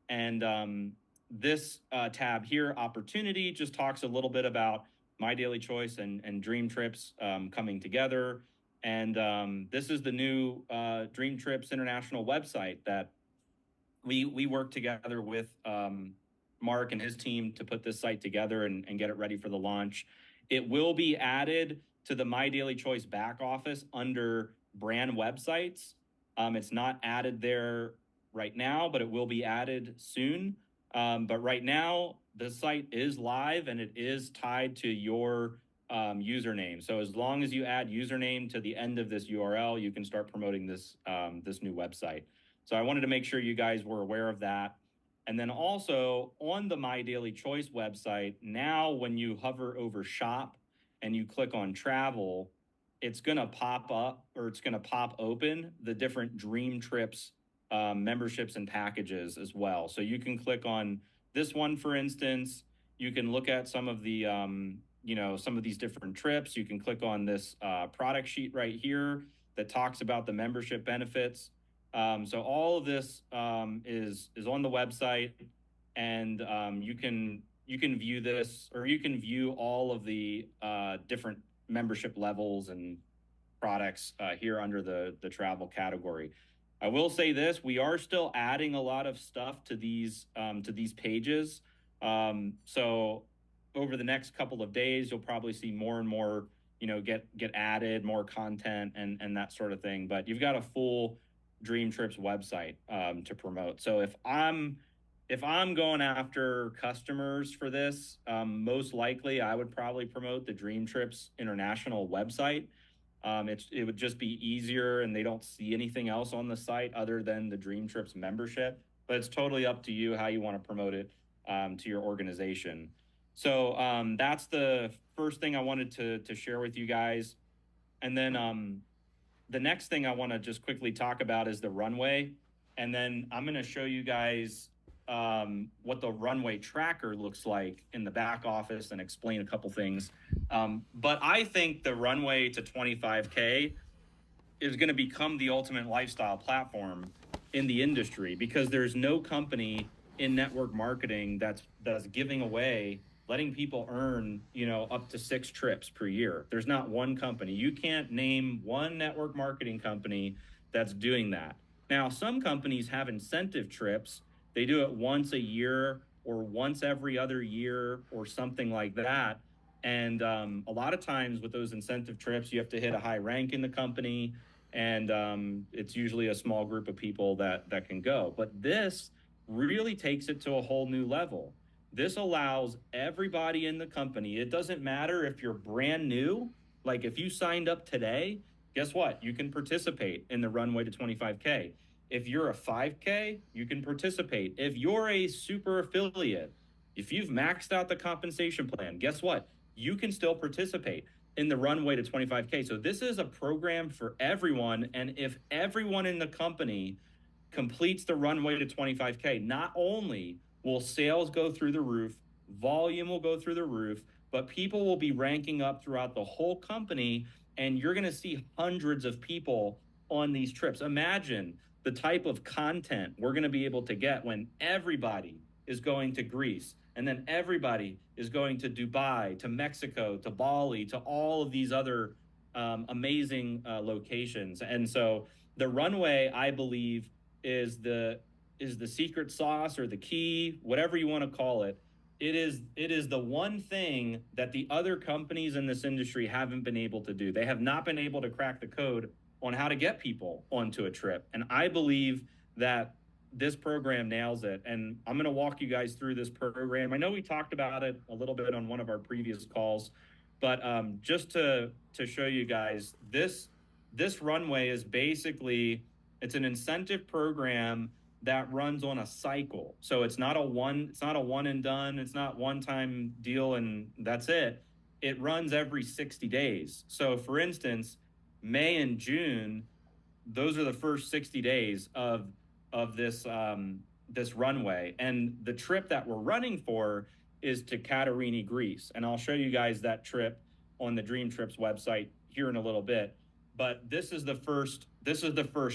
Speaker 1: And this tab here, opportunity, just talks a little bit about My Daily Choice and Dream Trips coming together. And this is the new Dream Trips International website that we work together with Mark and his team to put this site together and get it ready for the launch. It will be added to the My Daily Choice back office under brand websites. It's not added there right now, but it will be added soon. But right now, the site is live and it is tied to your username. So as long as you add username to the end of this URL, you can start promoting this new website. So I wanted to make sure you guys were aware of that. And then also on the My Daily Choice website, now when you hover over shop and you click on travel, it's going to pop up, or it's going to pop open the different Dream Trips memberships and packages as well. So you can click on this one, for instance. You can look at some of the, some of these different trips. You can click on this product sheet right here that talks about the membership benefits. So all of this is on the website, and you can view this, or you can view all of the different membership levels and products here under the travel category. I will say this: we are still adding a lot of stuff to these pages. So over the next couple of days, you'll probably see more and more, get added, more content and that sort of thing. But you've got a full Dream Trips website to promote. So if I'm going after customers for this, most likely I would probably promote the Dream Trips International website. It would just be easier, and they don't see anything else on the site other than the Dream Trips membership. But it's totally up to you how you want to promote it to your organization. So that's the first thing I wanted to share with you guys. And then the next thing I want to just quickly talk about is the runway. And then I'm going to show you guys what the runway tracker looks like in the back office and explain a couple things. But I think the runway to 25K is going to become the ultimate lifestyle platform in the industry, because there's no company in network marketing that's giving away, letting people earn, up to 6 trips per year. There's not one company. You can't name one network marketing company that's doing that. Now, some companies have incentive trips. They do it once a year or once every other year or something like that. And a lot of times with those incentive trips, you have to hit a high rank in the company, and it's usually a small group of people that can go. But this really takes it to a whole new level. This allows everybody in the company. It doesn't matter if you're brand new. Like, if you signed up today, guess what? You can participate in the runway to 25K. If you're a 5K, you can participate. If you're a super affiliate, if you've maxed out the compensation plan, guess what? You can still participate in the runway to 25K. So this is a program for everyone. And if everyone in the company completes the runway to 25K, not only will sales go through the roof, volume will go through the roof, but people will be ranking up throughout the whole company. And you're going to see hundreds of people on these trips. Imagine the type of content we're going to be able to get when everybody is going to Greece, and then everybody is going to Dubai, to Mexico, to Bali, to all of these other amazing locations. And so the runway, I believe, is the secret sauce, or the key, whatever you want to call it. It is the one thing that the other companies in this industry haven't been able to do. They have not been able to crack the code on how to get people onto a trip. And I believe that this program nails it. And I'm going to walk you guys through this program. I know we talked about it a little bit on one of our previous calls, but just to show you guys, this runway is basically, it's an incentive program that runs on a cycle. So it's not a one and done. It's not one time deal and that's it. It runs every 60 days. So for instance, May and June, those are the first 60 days of this runway. And the trip that we're running for is to Katerini, Greece. And I'll show you guys that trip on the Dream Trips website here in a little bit. But this is the first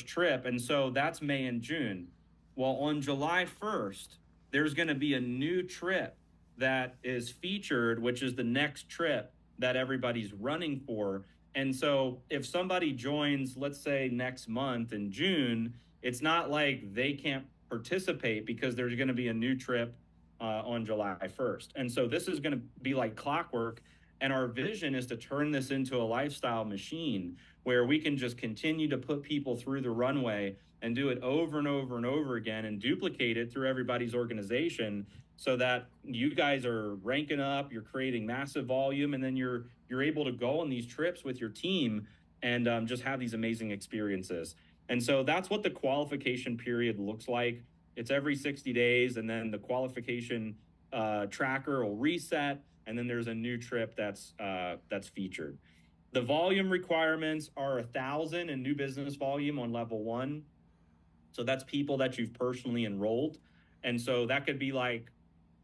Speaker 1: trip. And so that's May and June. Well, on July 1st, there's going to be a new trip that is featured, which is the next trip that everybody's running for. And so if somebody joins, let's say next month in June, it's not like they can't participate, because there's going to be a new trip on July 1st. And so this is going to be like clockwork. And our vision is to turn this into a lifestyle machine where we can just continue to put people through the runway and do it over and over and over again, and duplicate it through everybody's organization, so that you guys are ranking up, you're creating massive volume, and then you're able to go on these trips with your team and just have these amazing experiences. And so that's what the qualification period looks like. It's every 60 days, and then the qualification tracker will reset, and then there's a new trip that's featured. The volume requirements are 1,000 in new business volume on level one. So that's people that you've personally enrolled. And so that could be like,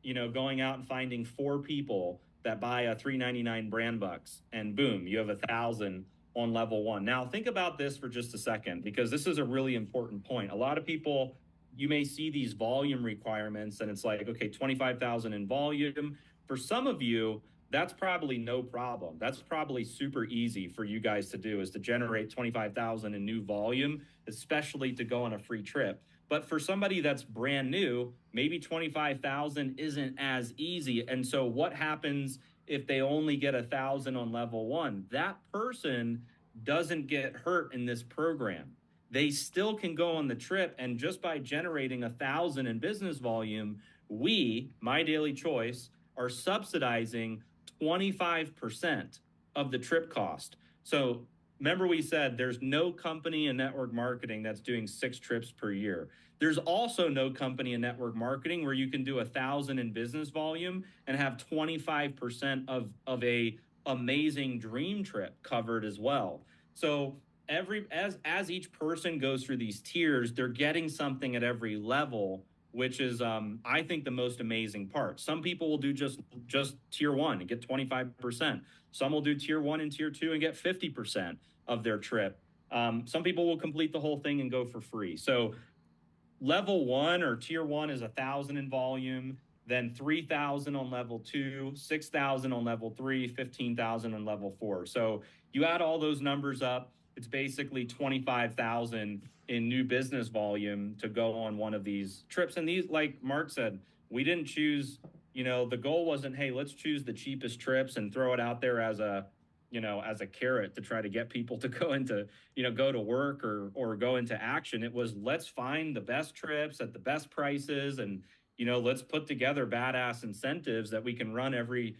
Speaker 1: going out and finding 4 people that buy a $3.99 brand bucks, and boom, you have 1,000 on level one. Now, think about this for just a second, because this is a really important point. A lot of people, you may see these volume requirements, and it's like, okay, 25,000 in volume. For some of you, that's probably no problem. That's probably super easy for you guys to do, is to generate 25,000 in new volume, especially to go on a free trip. But for somebody that's brand new, maybe 25,000 isn't as easy. And so what happens if they only get 1,000 on level one? That person doesn't get hurt in this program. They still can go on the trip. And just by generating 1,000 in business volume, we, My Daily Choice, are subsidizing 25% of the trip cost. So remember, we said there's no company in network marketing that's doing 6 trips per year. There's also no company in network marketing where you can do 1,000 in business volume and have 25% of a amazing dream trip covered as well. So as each person goes through these tiers, they're getting something at every level, which is I think the most amazing part. Some people will do just tier one and get 25%. Some will do tier one and tier two and get 50% of their trip. Some people will complete the whole thing and go for free. So level one or tier one is 1,000 in volume, then 3,000 on level two, 6,000 on level three, 15,000 on level four. So you add all those numbers up, it's basically 25,000 in new business volume to go on one of these trips. And these, like Mark said, we didn't choose, the goal wasn't, hey, let's choose the cheapest trips and throw it out there as a carrot to try to get people to go into, go to work or go into action. It was, let's find the best trips at the best prices, and, let's put together badass incentives that we can run every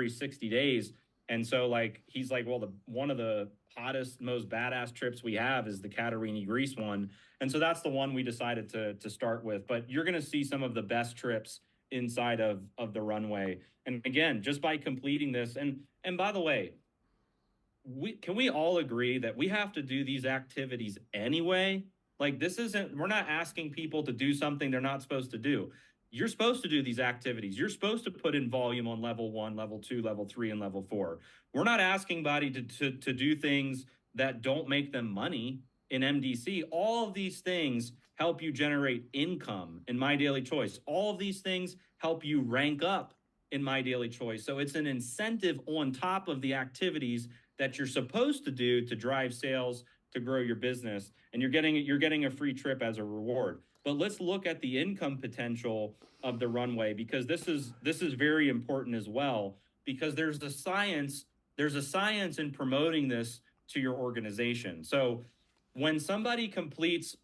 Speaker 1: 60 days. And so, like, he's like, well, one of the hottest, most badass trips we have is the Catarini Greece one. And so that's the one we decided to start with. But you're going to see some of the best trips inside of the runway. And again, just by completing this, and by the way, can we all agree that we have to do these activities anyway? Like, we're not asking people to do something they're not supposed to do. You're supposed to do these activities. You're supposed to put in volume on level one, level two, level three, and level four. We're not asking body to do things that don't make them money in MDC. All of these things help you generate income in My Daily Choice. All of these things help you rank up in My Daily Choice. So it's an incentive on top of the activities that you're supposed to do to drive sales, to grow your business, and you're getting a free trip as a reward. But let's look at the income potential of the runway, because this is very important as well, because there's a science in promoting this to your organization. So when somebody completes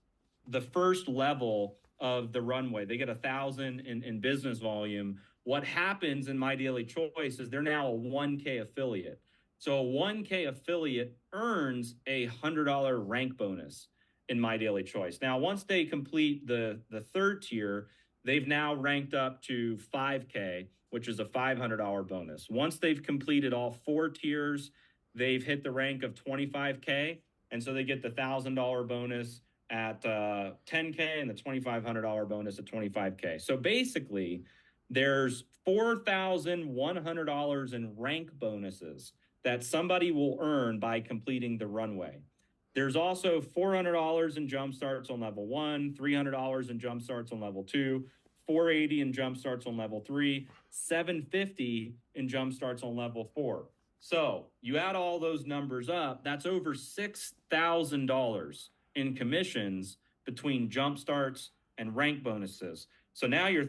Speaker 1: the first level of the runway, they get 1,000 in business volume. What happens in My Daily Choice is they're now a 1K affiliate. So a 1K affiliate earns a $100 rank bonus in My Daily Choice. Now, once they complete the third tier, they've now ranked up to 5K, which is a $500 bonus. Once they've completed all 4 tiers, they've hit the rank of 25K, and so they get the $1,000 bonus at 10K and the $2,500 bonus at 25K. So basically, there's $4,100 in rank bonuses that somebody will earn by completing the runway. There's also $400 in jump starts on level 1, $300 in jump starts on level 2, $480 in jump starts on level 3, $750 in jump starts on level 4. So you add all those numbers up, that's over $6,000 in commissions between jump starts and rank bonuses. So now you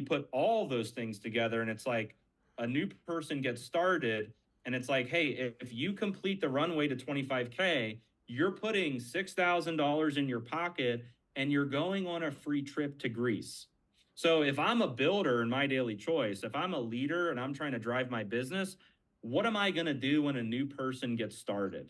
Speaker 1: put all those things together, and it's like a new person gets started, and it's like, hey, if you complete the runway to 25K, you're putting $6,000 in your pocket, and you're going on a free trip to Greece. So if I'm a builder in My Daily Choice, if I'm a leader and I'm trying to drive my business, what am I going to do when a new person gets started?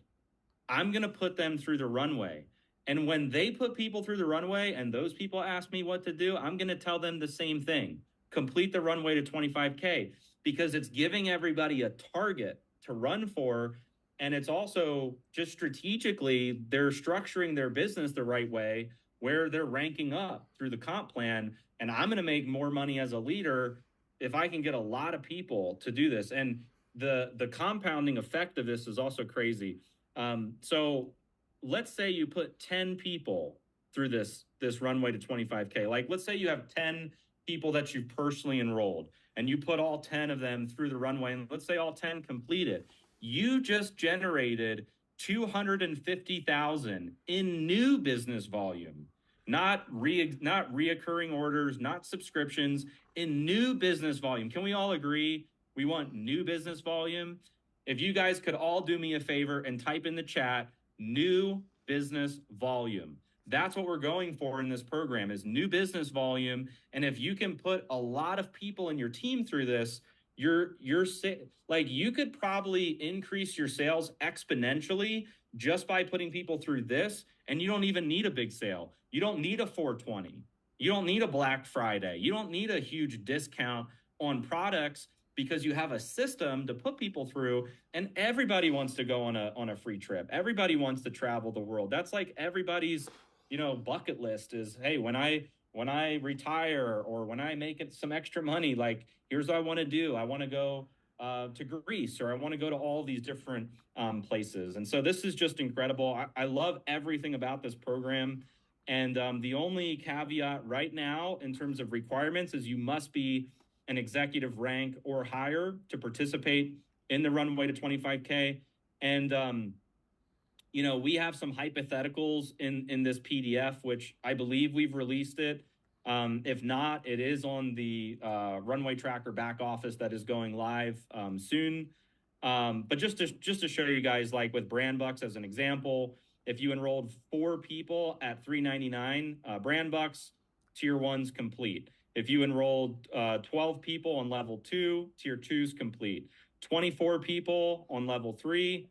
Speaker 1: I'm going to put them through the runway. And when they put people through the runway and those people ask me what to do, I'm going to tell them the same thing. Complete the runway to 25K, because it's giving everybody a target to run for. And it's also just strategically, they're structuring their business the right way where they're ranking up through the comp plan. And I'm going to make more money as a leader if I can get a lot of people to do this. And the compounding effect of this is also crazy. So let's say you put 10 people through this runway to 25K. Like, let's say you have 10 people that you personally enrolled and you put all 10 of them through the runway, and let's say all 10 complete it. You just generated 250,000 in new business volume, not reoccurring orders, not subscriptions, in new business volume. Can we all agree we want new business volume? If you guys could all do me a favor and type in the chat, new business volume. That's what we're going for in this program, is new business volume. And if you can put a lot of people in your team through this, you're like, you could probably increase your sales exponentially just by putting people through this. And you don't even need a big sale. You don't need a 420. You don't need a Black Friday. You don't need a huge discount on products, because you have a system to put people through. And everybody wants to go on a free trip. Everybody wants to travel the world. That's like everybody's, bucket list is, hey, when I retire or when I make it some extra money, like, here's what I want to do. I want to go to Greece, or I want to go to all these different places. And so this is just incredible. I love everything about this program. And the only caveat right now in terms of requirements is you must be an executive rank or higher to participate in the runway to 25K. And we have some hypotheticals in this PDF, which I believe we've released it. If not, it is on the Runway Tracker back office that is going live soon. But just to show you guys, like with Brand Bucks as an example, if you enrolled 4 people at $399, Brand Bucks, tier 1's complete. If you enrolled 12 people on level 2, tier 2's complete. 24 people on level 3,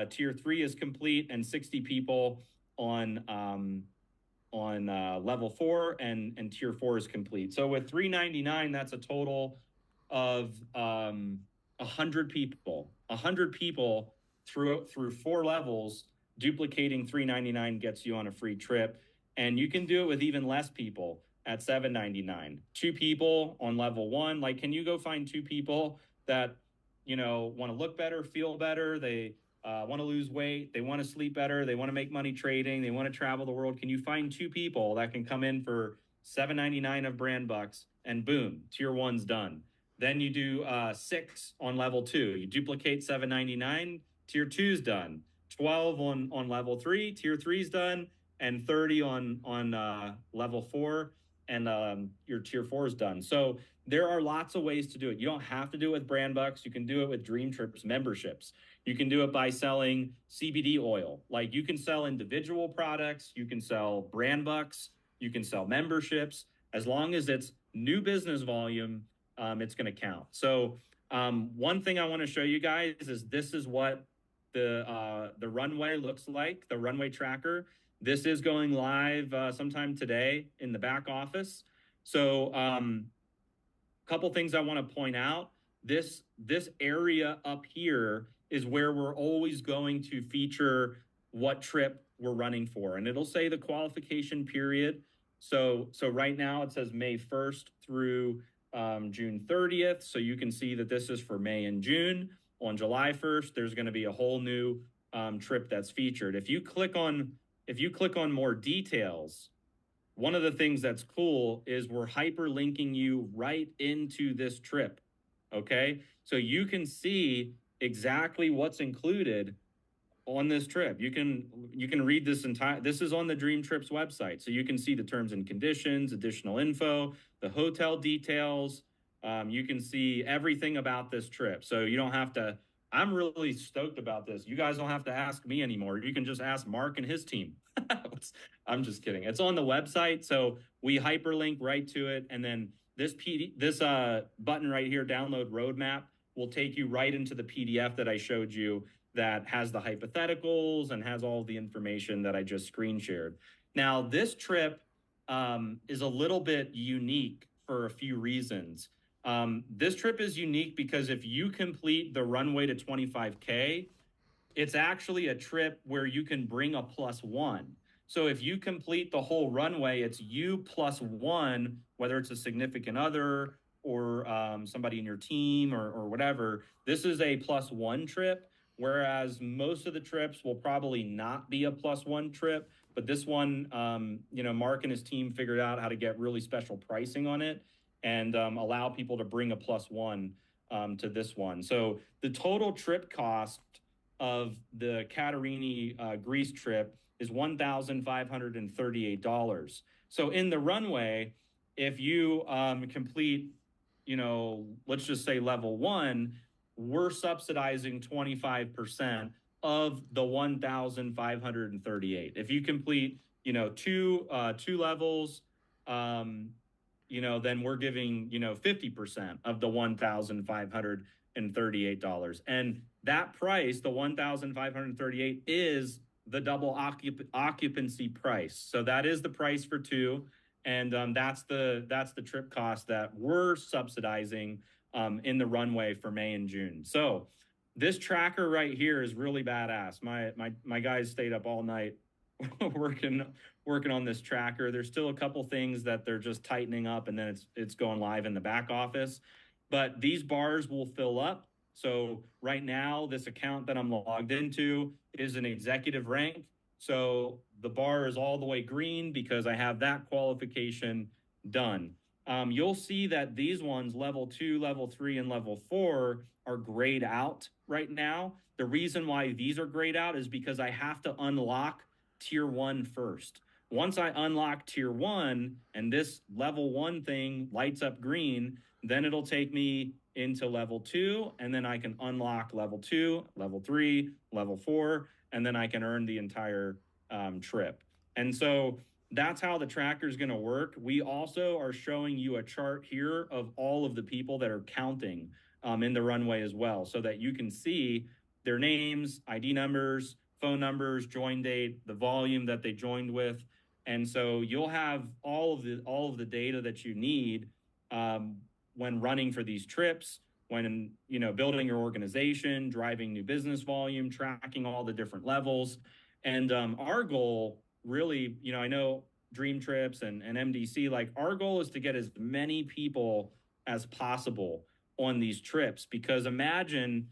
Speaker 1: tier 3 is complete, and 60 people on level 4 and tier 4 is complete. So with $399, that's a total of 100 people. 100 people through 4 levels. Duplicating $399 gets you on a free trip, and you can do it with even less people at $799. 2 people on level 1. Like, can you go find 2 people that want to look better, feel better, they want to lose weight, they want to sleep better, they want to make money trading, they want to travel the world? Can you find 2 people that can come in for $799 of Brand Bucks, and boom, tier 1's done? Then you do 6 on level 2. You duplicate $799, tier 2's done. 12 on level 3, tier 3's done, and 30 on level 4, and your tier 4 is done. So there are lots of ways to do it. You don't have to do it with Brand Bucks. You can do it with Dream Trips memberships. You can do it by selling CBD oil. Like, you can sell individual products, you can sell Brand Bucks, you can sell memberships. As long as it's new business volume, it's going to count. So one thing I want to show you guys is, this is what the runway looks like, the runway tracker. This is going live sometime today in the back office. So couple things I want to point out. This area up here is where we're always going to feature what trip we're running for. And it'll say the qualification period. So right now it says May 1st through June 30th. So you can see that this is for May and June. On July 1st, there's going to be a whole new trip that's featured. If you click on more details, one of the things that's cool is we're hyperlinking you right into this trip. Okay, so you can see exactly what's included on this trip. You can read this is on the Dream Trips website, so you can see the terms and conditions, additional info, the hotel details. You can see everything about this trip, so you don't have to. I'm really stoked about this. You guys don't have to ask me anymore. You can just ask Mark and his team. I'm just kidding. It's on the website, so we hyperlink right to it, and then this button right here, download roadmap, will take you right into the PDF that I showed you, that has the hypotheticals and has all the information that I just screen shared. Now, this trip is a little bit unique for a few reasons. This trip is unique because if you complete the runway to 25K, it's actually a trip where you can bring a +1. So if you complete the whole runway, it's you +1, whether it's a significant other or somebody in your team or whatever. This is a +1 trip, whereas most of the trips will probably not be a +1 trip. But this one, Mark and his team figured out how to get really special pricing on it and allow people to bring a +1 to this one. So the total trip cost of the Catarini Greece trip is $1,538. So in the runway, if you complete, let's just say level 1, we're subsidizing 25% of the 1,538. If you complete, two levels, then we're giving, 50% of the $1,538. And that price, the $1,538, is the double occupancy price. So that is the price for two. And that's the trip cost that we're subsidizing in the runway for May and June. So this tracker right here is really badass. My guys stayed up all night working on this tracker. There's still a couple things that they're just tightening up, and then it's going live in the back office. But these bars will fill up. So right now, this account that I'm logged into is an executive rank. So the bar is all the way green because I have that qualification done. You'll see that these ones, level 2, level 3, and level 4, are grayed out right now. The reason why these are grayed out is because I have to unlock tier 1 first. Once I unlock tier 1 and this level 1 thing lights up green, then it'll take me into level 2, and then I can unlock level 2, level 3, level 4, and then I can earn the entire trip. And so that's how the tracker is going to work. We also are showing you a chart here of all of the people that are counting in the runway as well, so that you can see their names, ID numbers, phone numbers, join date, the volume that they joined with. And so you'll have all of the data that you need when running for these trips, when building your organization, driving new business volume, tracking all the different levels. And our goal really, I know Dream Trips and MDC, like our goal is to get as many people as possible on these trips, because imagine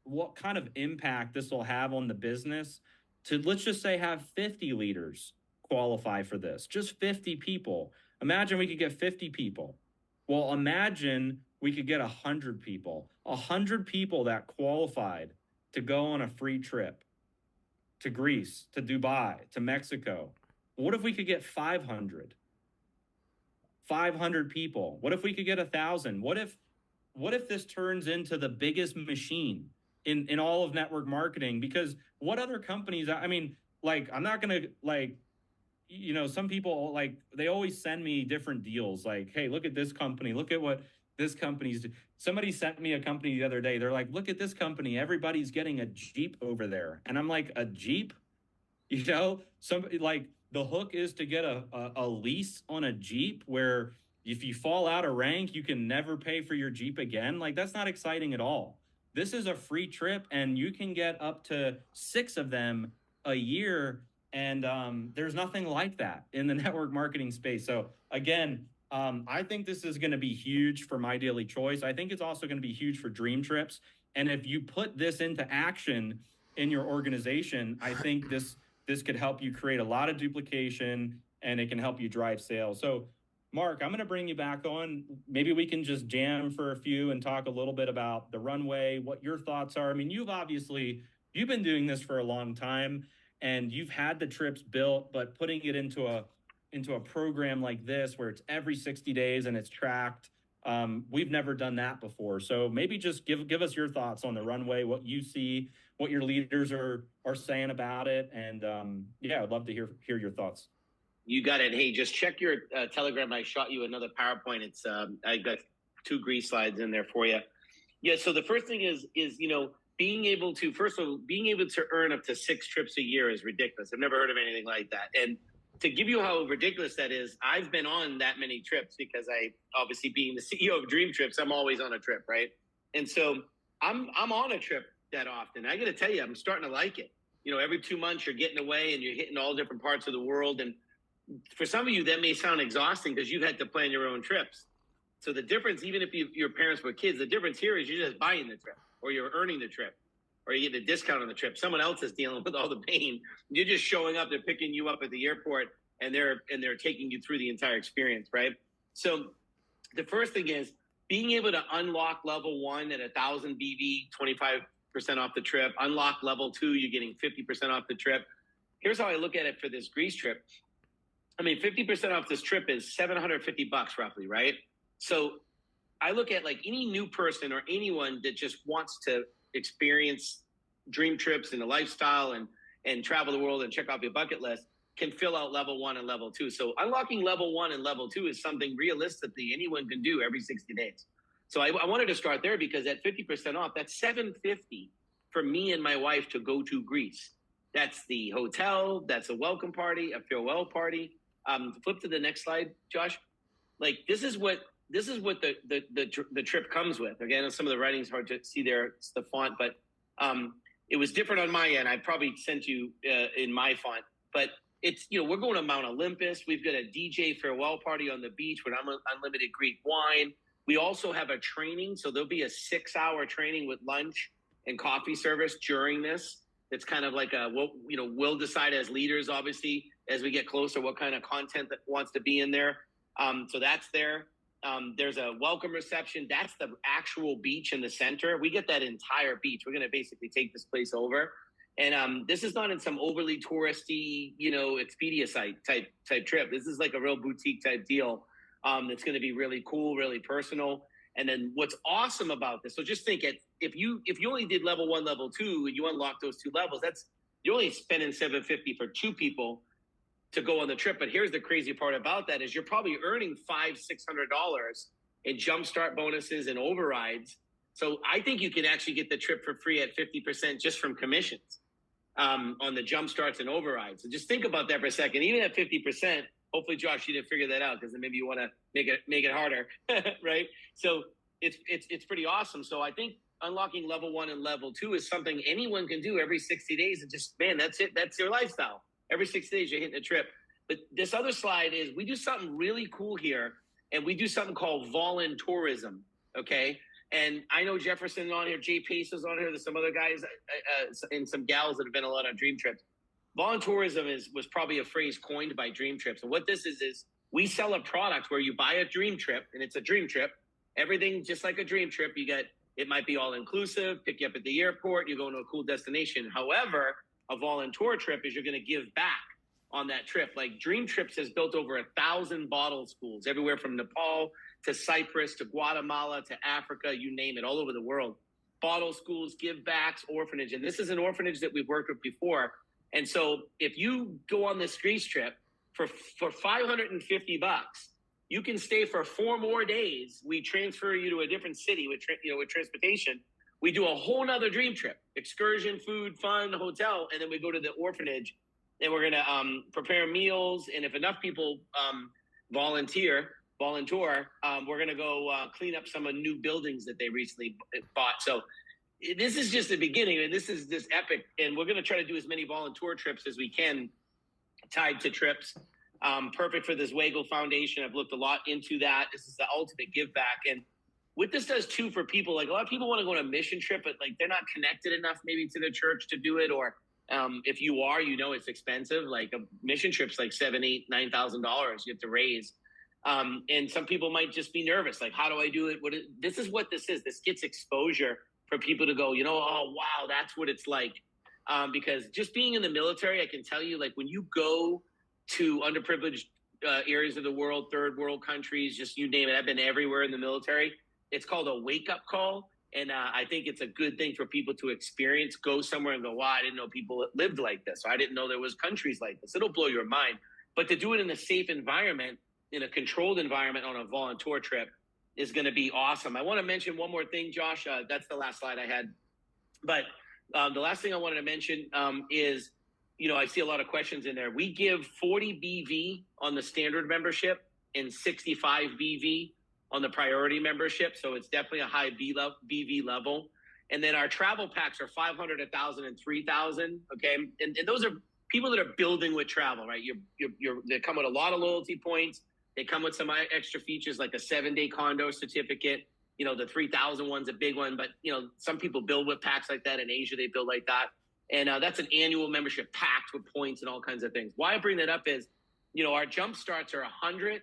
Speaker 1: what kind of impact this will have on the business to, let's just say, have 50 leaders qualify for this, just 50 people. Imagine we could get 50 people. Well, imagine we could get 100 people, 100 people that qualified to go on a free trip to Greece, to Dubai, to Mexico. What if we could get 500 people? What if we could get 1,000? What if this turns into the biggest machine in all of network marketing? Because what other companies, I'm not going to some people, they always send me different deals. Like, hey, look at this company. Look at what this company's do. Somebody sent me a company the other day. They're like, look at this company. Everybody's getting a Jeep over there. And I'm like, a Jeep? Somebody, like, the hook is to get a lease on a Jeep where if you fall out of rank, you can never pay for your Jeep again. Like, that's not exciting at all. This is a free trip, and you can get up to 6 of them a year. And there's nothing like that in the network marketing space. So again, I think this is going to be huge for My Daily Choice. I think it's also going to be huge for Dream Trips. And if you put this into action in your organization, I think this could help you create a lot of duplication, and it can help you drive sales. So Mark, I'm going to bring you back on. Maybe we can just jam for a few and talk a little bit about the runway, what your thoughts are. I mean, you've been doing this for a long time, and you've had the trips built, but putting it into a program like this where it's every 60 days and it's tracked, we've never done that before. So maybe just give us your thoughts on the runway, what you see, what your leaders are saying about it, and I'd love to hear your thoughts.
Speaker 2: You got it. Hey, just check your Telegram. I shot you another PowerPoint. It's I got 2 Greece slides in there for you. Yeah. So the first thing is being able to earn up to 6 trips a year is ridiculous. I've never heard of anything like that. And to give you how ridiculous that is, I've been on that many trips because I, obviously being the CEO of Dream Trips, I'm always on a trip, right? And so I'm on a trip that often. I got to tell you, I'm starting to like it. Every 2 months you're getting away and you're hitting all different parts of the world. And for some of you, that may sound exhausting because you've had to plan your own trips. So the difference, even if your parents were kids, the difference here is you're just buying the trip, or you're earning the trip, or you get a discount on the trip. Someone else is dealing with all the pain. You're just showing up, they're picking you up at the airport, and they're taking you through the entire experience, right? So the first thing is being able to unlock level 1 at 1,000 BV, 25% off the trip. Unlock level 2, you're getting 50% off the trip. Here's how I look at it for this Greece trip. 50% off this trip is $750 roughly, right? So I look at like any new person or anyone that just wants to experience dream trips and a lifestyle and travel the world and check off your bucket list can fill out level 1 and level 2. So unlocking level 1 and level 2 is something realistically anyone can do every 60 days. So I wanted to start there because at 50% off, that's $750 for me and my wife to go to Greece. That's the hotel, that's a welcome party, a farewell party. Flip to the next slide, Josh. Like this is what the trip comes with. Again, some of the writing's hard to see there. It's the font, but it was different on my end. I probably sent you in my font, but it's, we're going to Mount Olympus. We've got a DJ farewell party on the beach with unlimited Greek wine. We also have a training. So there'll be a 6-hour training with lunch and coffee service during this. It's kind of like we'll decide as leaders, obviously, as we get closer, what kind of content that wants to be in there. So that's there. There's a welcome reception. That's the actual beach in the center. We get that entire beach. We're going to basically take this place over. And this is not in some overly touristy, Expedia site type trip. This is like a real boutique type deal. That's going to be really cool, really personal. And then what's awesome about this, so just think if you only did level 1, level 2, and you unlock those 2 levels, you're only spending $750 for 2 people to go on the trip. But here's the crazy part about that is you're probably earning $500-$600 in jumpstart bonuses and overrides. So I think you can actually get the trip for free at 50% just from commissions on the jumpstarts and overrides. So just think about that for a second. Even at 50%, hopefully, Josh, you didn't figure that out because then maybe you want to make it harder, right? So it's pretty awesome. So I think unlocking level 1 and level 2 is something anyone can do every 60 days. And just, man, that's it. That's your lifestyle. Every 6 days you're hitting a trip. But this other slide is we do something really cool here, and we do something called voluntourism, okay? And I know Jefferson's on here, Jay Pace is on here. There's some other guys and some gals that have been a lot on Dream Trips. Voluntourism was probably a phrase coined by Dream Trips. And what this is we sell a product where you buy a dream trip, and it's a dream trip. Everything just like a dream trip. It might be all inclusive, pick you up at the airport, you go to a cool destination. However, a volunteer trip is you're going to give back on that trip. Like Dream Trips has built over 1,000 bottle schools, everywhere from Nepal to Cyprus to Guatemala to Africa, you name it, all over the world. Bottle schools, give backs, orphanage. And this is an orphanage that we've worked with before. And so if you go on this Greece trip for $550, you can stay for 4 more days. We transfer you to a different city with transportation. We do a whole nother dream trip, excursion, food, fun, hotel, and then we go to the orphanage, and we're going to prepare meals. And if enough people volunteer, we're going to go clean up some of new buildings that they recently bought. So this is just the beginning, and this is this epic. And we're going to try to do as many volunteer trips as we can tied to trips. Perfect for the Zwagil Foundation. I've looked a lot into that. This is the ultimate give back. And what this does too for people, like a lot of people want to go on a mission trip, but like they're not connected enough maybe to the church to do it. Or if you are, it's expensive. Like a mission trip's like $7,000, $8,000, $9,000 you have to raise. And some people might just be nervous. Like, how do I do it? This is what this is. This gets exposure for people to go, oh, wow, that's what it's like. Because just being in the military, I can tell you, like when you go to underprivileged areas of the world, third world countries, just you name it. I've been everywhere in the military. It's called a wake-up call. And I think it's a good thing for people to experience, go somewhere and go, wow, I didn't know people lived like this. Or I didn't know there was countries like this. It'll blow your mind. But to do it in a safe environment, in a controlled environment on a volunteer trip is going to be awesome. I want to mention one more thing, Josh. That's the last slide I had. But the last thing I wanted to mention is, I see a lot of questions in there. We give 40 BV on the standard membership and 65 BV on the priority membership. So it's definitely a high BV level. And then our travel packs are 500, 1,000, and 3,000. Okay, and those are people that are building with travel, right? They come with a lot of loyalty points. They come with some extra features like a 7-day condo certificate. The 3,000 one's a big one, but some people build with packs like that. In Asia, they build like that, and that's an annual membership packed with points and all kinds of things. Why I bring that up is, our jump starts are $100,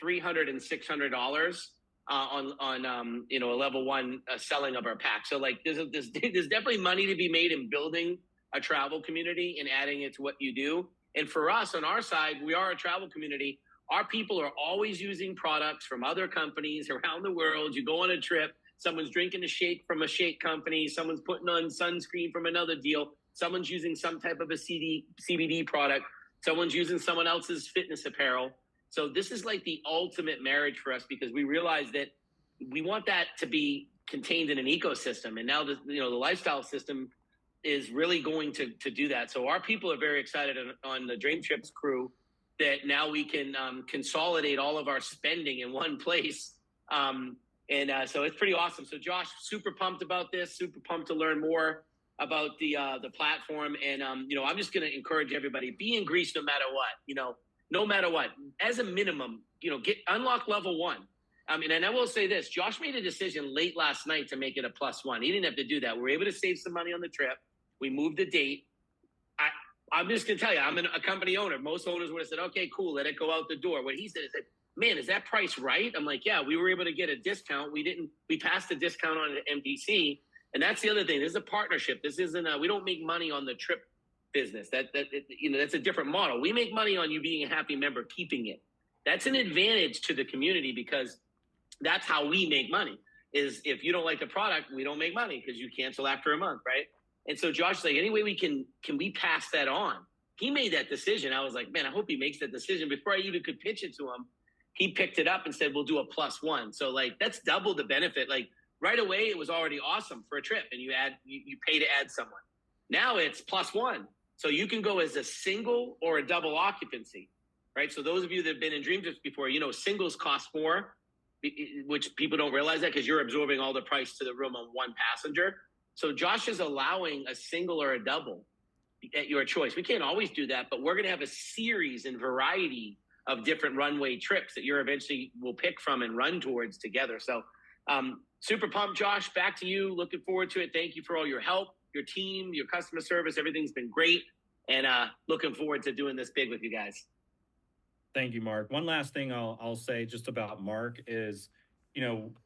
Speaker 2: $300, and $600 on a level one selling of our pack. So like there's definitely money to be made in building a travel community and adding it to what you do. And for us on our side, we are a travel community. Our people are always using products from other companies around the world. You go on a trip, someone's drinking a shake from a shake company, someone's putting on sunscreen from another deal, someone's using some type of a CBD product, someone's using someone else's fitness apparel. So this is like the ultimate marriage for us, because we realize that we want that to be contained in an ecosystem. And now the lifestyle system is really going to do that. So our people are very excited on the Dream Trips crew that now we can consolidate all of our spending in one place. So it's pretty awesome. So Josh, super pumped about this, super pumped to learn more about the platform. And, I'm just going to encourage everybody, be in Greece no matter what, no matter what. As a minimum, unlock level 1. And I will say this, Josh made a decision late last night to make it a +1. He didn't have to do that. We were able to save some money on the trip. We moved the date. I'm just going to tell you, I'm a company owner. Most owners would have said, okay, cool, let it go out the door. What he said is, man, is that price right? I'm like, yeah, we were able to get a discount. We passed the discount on MDC. And that's the other thing. This is a partnership. This isn't we don't make money on the trip business. That's a different model. We make money on you being a happy member, keeping it. That's an advantage to the community, because that's how we make money. Is if you don't like the product, we don't make money because you cancel after a month, right? And so Josh's like, any way we can we pass that on? He made that decision. I was like, man, I hope he makes that decision. Before I even could pitch it to him, he picked it up and said, we'll do a +1. So like, that's double the benefit. Like right away, it was already awesome for a trip, and you pay to add someone. Now it's +1. So you can go as a single or a double occupancy, right? So those of you that have been in Dream Trips before, singles cost more, which people don't realize that because you're absorbing all the price to the room on one passenger. So Josh is allowing a single or a double at your choice. We can't always do that, but we're going to have a series and variety of different runway trips that you're eventually will pick from and run towards together. So super pumped, Josh. Back to you. Looking forward to it. Thank you for all your help, your team, your customer service. Everything's been great. And looking forward to doing this big with you guys.
Speaker 1: Thank you, Mark. One last thing I'll say just about Mark is,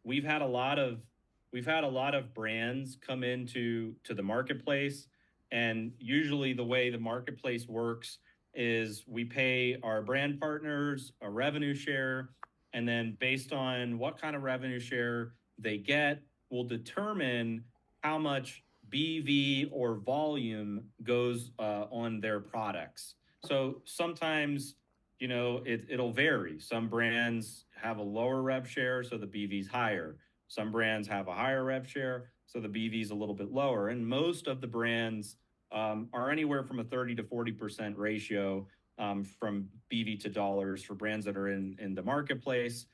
Speaker 1: we've had a lot of brands come into the marketplace, and usually the way the marketplace works is we pay our brand partners a revenue share, and then based on what kind of revenue share they get, will determine how much BV or volume goes on their products. So sometimes, it'll vary. Some brands have a lower rev share, so the BV's higher. Some brands have a higher rev share, so the BV is a little bit lower. And most of the brands are anywhere from a 30 to 40% ratio from BV to dollars for brands that are in the marketplace.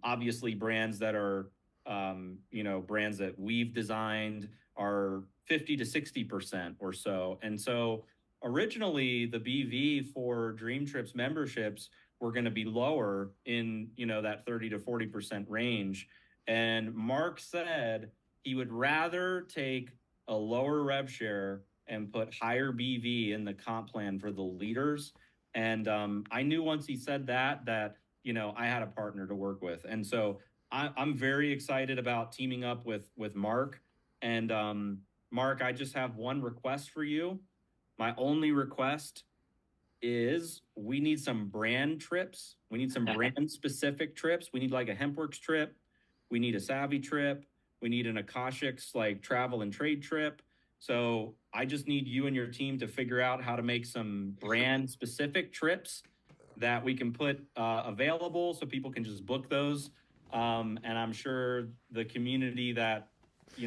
Speaker 1: Obviously, brands that are, brands that we've designed are 50 to 60% or so. And so originally, the BV for Dream Trips memberships were going to be lower in, that 30 to 40% range. And Mark said he would rather take a lower rev share and put higher BV in the comp plan for the leaders. And I knew once he said that, I had a partner to work with. And so I'm very excited about teaming up with Mark. And Mark, I just have one request for you. My only request is we need some brand trips. We need some brand specific trips. We need like a HempWorks trip. We need a Savvy trip. We need an Akashics like travel and trade trip. So I just need you and your team to figure out how to make some brand specific trips that we can put available so people can just book those. And I'm sure the community that,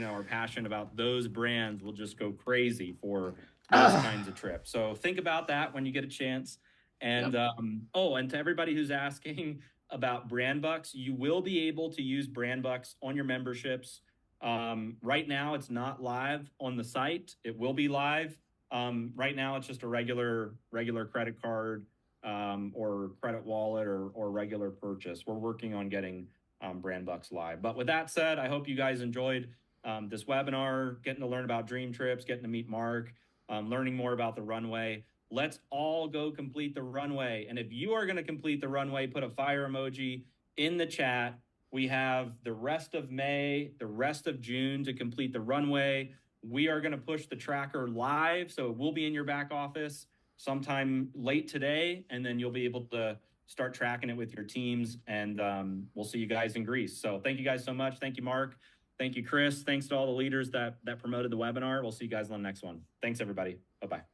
Speaker 1: are passionate about those brands will just go crazy for those kinds of trips. So think about that when you get a chance. And and to everybody who's asking about brand bucks, you will be able to use brand bucks on your memberships Right now, it's not live on the site. It will be live. Right now, it's just a regular credit card or credit wallet or regular purchase. We're working on getting Brand Bucks live. But with that said, I hope you guys enjoyed this webinar, getting to learn about dream trips, getting to meet Mark, learning more about the runway. Let's all go complete the runway. And if you are going to complete the runway, put a fire emoji in the chat. We have the rest of May, the rest of June to complete the runway. We are going to push the tracker live, so it will be in your back office sometime late today, and then you'll be able to start tracking it with your teams, and we'll see you guys in Greece. So thank you guys so much. Thank you, Mark. Thank you, Chris. Thanks to all the leaders that promoted the webinar. We'll see you guys on the next one. Thanks, everybody. Bye-bye.